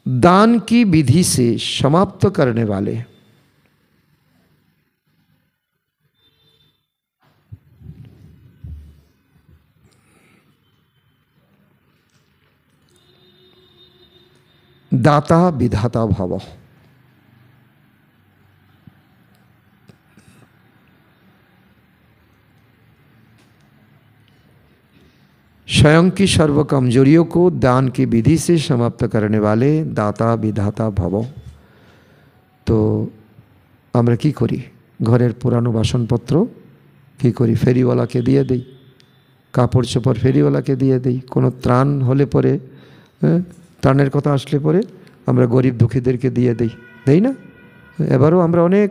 दान की विधि से समाप्त करने वाले, दाता विधाता भव। स्वयं की सर्व कमजोरियों को दान की विधि से समाप्त करने वाले दाता विधाता भव। तो আমরা কি করি, ঘরের পুরানো বাসনপত্র কি করি, ফেরিওয়ালাকে দিয়ে দেই, কাপড় চোপড় ফেরিওয়ালাকে দিয়ে দেই, কোনো ত্রাণ হলে পরে, ত্রাণের কথা আসলে পরে আমরা গরিব দুঃখীদেরকে দিয়ে দেই, দেই না? এবারও আমরা অনেক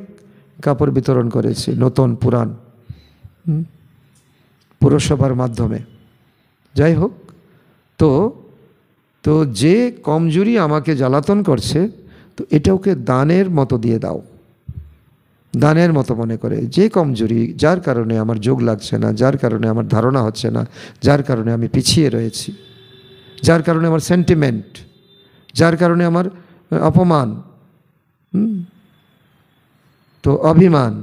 কাপড় বিতরণ করেছি, নতুন পুরান, পুরসভার মাধ্যমে। যাই হোক, তো তো যে কমজোরি আমাকে জ্বালাতন করছে, তো এটা ওকে দানের মতো দিয়ে দাও, দানের মতো মনে করে। যে কমজোরি, যার কারণে আমার যোগ লাগছে না, যার কারণে আমার ধারণা হচ্ছে না, যার কারণে আমি পিছিয়ে রয়েছি, যার কারণে আমার সেন্টিমেন্ট, যার কারণে আমার অপমান, তো অভিমান,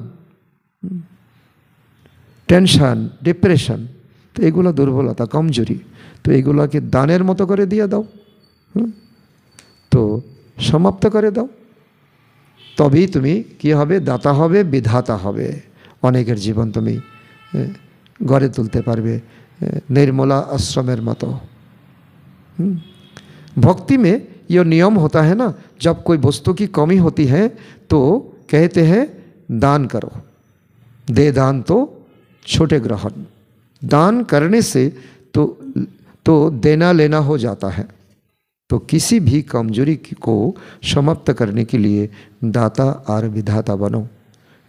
টেনশন, ডিপ্রেশন, তো এগুলো দুর্বলতা, কমজোরি। তো এগুলোকে দানের মতো করে দিয়ে দাও, তো সমাপ্ত করে দাও। তবেই তুমি কি হবে? দাতা হবে, বিধাতা হবে। অনেকের জীবন তুমি গড়ে তুলতে পারবে निर्मला आश्रमेर मतो। भक्ति में यह नियम होता है ना, जब कोई वस्तु की कमी होती है तो कहते हैं दान करो, दे दान तो छोटे ग्रहण। दान करने से तो देना लेना हो जाता है। तो किसी भी कमजोरी को समाप्त करने के लिए दाता और विधाता बनो।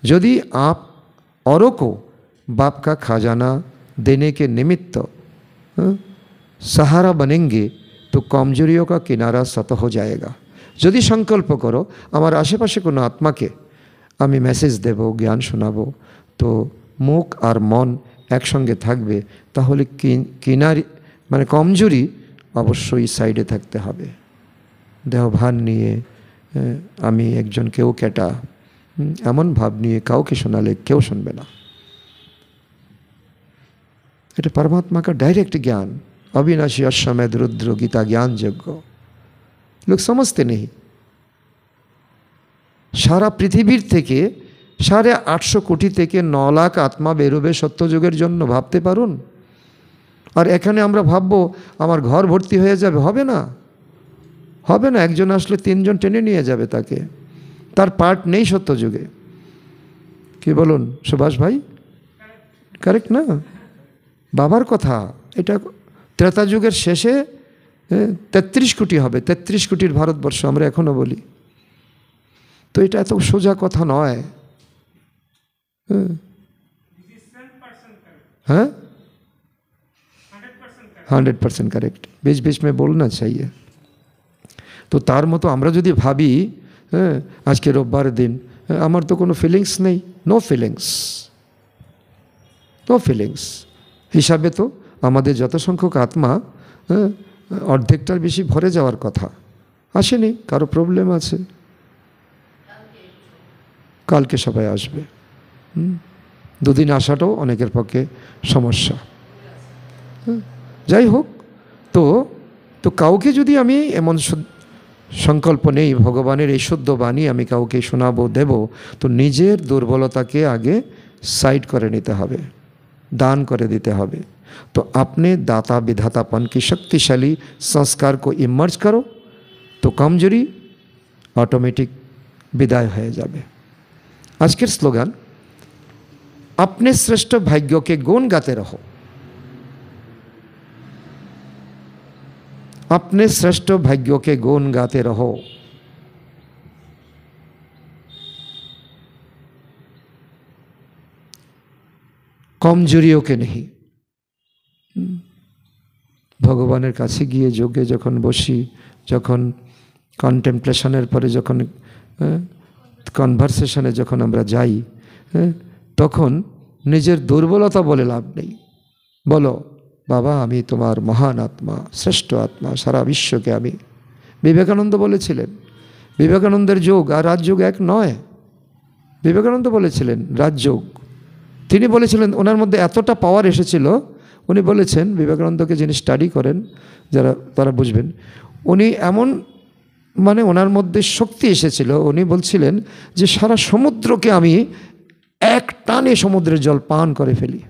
यदि आप औरों को बाप का खजाना देने के निमित्त सहारा बनेंगे तो कमजोरियों का किनारा सत हो जाएगा। यदि संकल्प करो आमार आशेपाशे कोनो आत्मा के आमी मेसेज देव, ज्ञान शोनाबो, तो मुख और मन एकसंगे थाकबे, ताहले किनारी माने कमजोरी अवश्यई साइडे थाकते हबे। देहभान निये आमी एकजन केउ केटा एमन भाव निये काउके शोनाले केउ शुनबे ना। এটা परमात्मा का डायरेक्ट ज्ञान, अविनाशी अश्वमेध रुद्र गीता ज्ञान यज्ञ। लोग समझते नहीं। सारा पृथिवीर থেকে 850 কোটি থেকে 9 লাখ আত্মা বেরোবে সত্যযুগের জন্য, ভাবতে পারুন। আর এখানে আমরা ভাববো আমার ঘর ভর্তি হয়ে যাবে, হবে না, হবে না। একজন আসলে 3 জন টেনে নিয়ে যাবে তাকে, তার পার্ট নেই সত্যযুগে। কি বলুন সুভাষ ভাই? কারেক্ট না? বাবার কথা এটা ত্রেতা যুগের শেষে 33 কোটি হবে, 33 কোটির ভারতবর্ষ আমরা এখনো বলি। তো এটা এত সোজা কথা নয়। हाँ 100% करेक्ट। बीच बीच में बोलना चाहिए। तो तार मतो आमरा जोदि भाबी आज के रविवार दिन आमार तो कोनो फिलिंग्स नहीं, नो फिलिंग्स, नो फिलिंग्स हिसाबे तो आमादेर যত সংখ্যক आत्मा অর্ধেকটার বেশি ভরে যাওয়ার কথা, আসেনি। কারো প্রবলেম আছে, কালকে সবাই আসবে। দুদিন আসাটাও অনেকের পক্ষে সমস্যা। যাই হোক, তো কাউকে যদি আমি এমন সংকল্প নেই ভগবানের এই শুদ্ধ বাণী আমি কাউকে শোনাবো দেব, তো নিজের দুর্বলতাকে আগে সাইড করে নিতে হবে, दान कर देते হবে। तो अपने दाता विधातापन की शक्तिशाली संस्कार को इमर्ज करो, तो कमजोरी ऑटोमेटिक विदाय हो जाए। आज के स्लोगान अपने श्रेष्ठ भाग्य के गुण गाते रहो, अपने श्रेष्ठ भाग्य के गुण गाते रहो। कमजोरियों के नहीं। भगवाনের কাছে গিয়ে যোগে যখন বসি, যখন কন্টেমপ্লেশনের পরে যখন কনভারসেশনে যখন আমরা যাই, তখন নিজের দুর্বলতা বলে লাভ নেই। বলো বাবা আমি তোমার মহান আত্মা, শ্রেষ্ঠ আত্মা, সারা বিশ্বকে আমি। বিবেকানন্দ বলেছিলেন, বিবেকানন্দের যোগ আর রাজযোগ এক নয়। বিবেকানন্দ বলেছিলেন রাজযোগ, তিনি বলেছিলেন ওনার মধ্যে এতটা পাওয়ার এসেছিল, উনি বলেছেন, বিবেকানন্দকে যিনি স্টাডি করেন যারা তারা বুঝবেন, উনি এমন মানে ওনার মধ্যে শক্তি এসেছিল, উনি বলছিলেন যে সারা সমুদ্রকে আমি এক টানে সমুদ্রের জল পান করে ফেলি।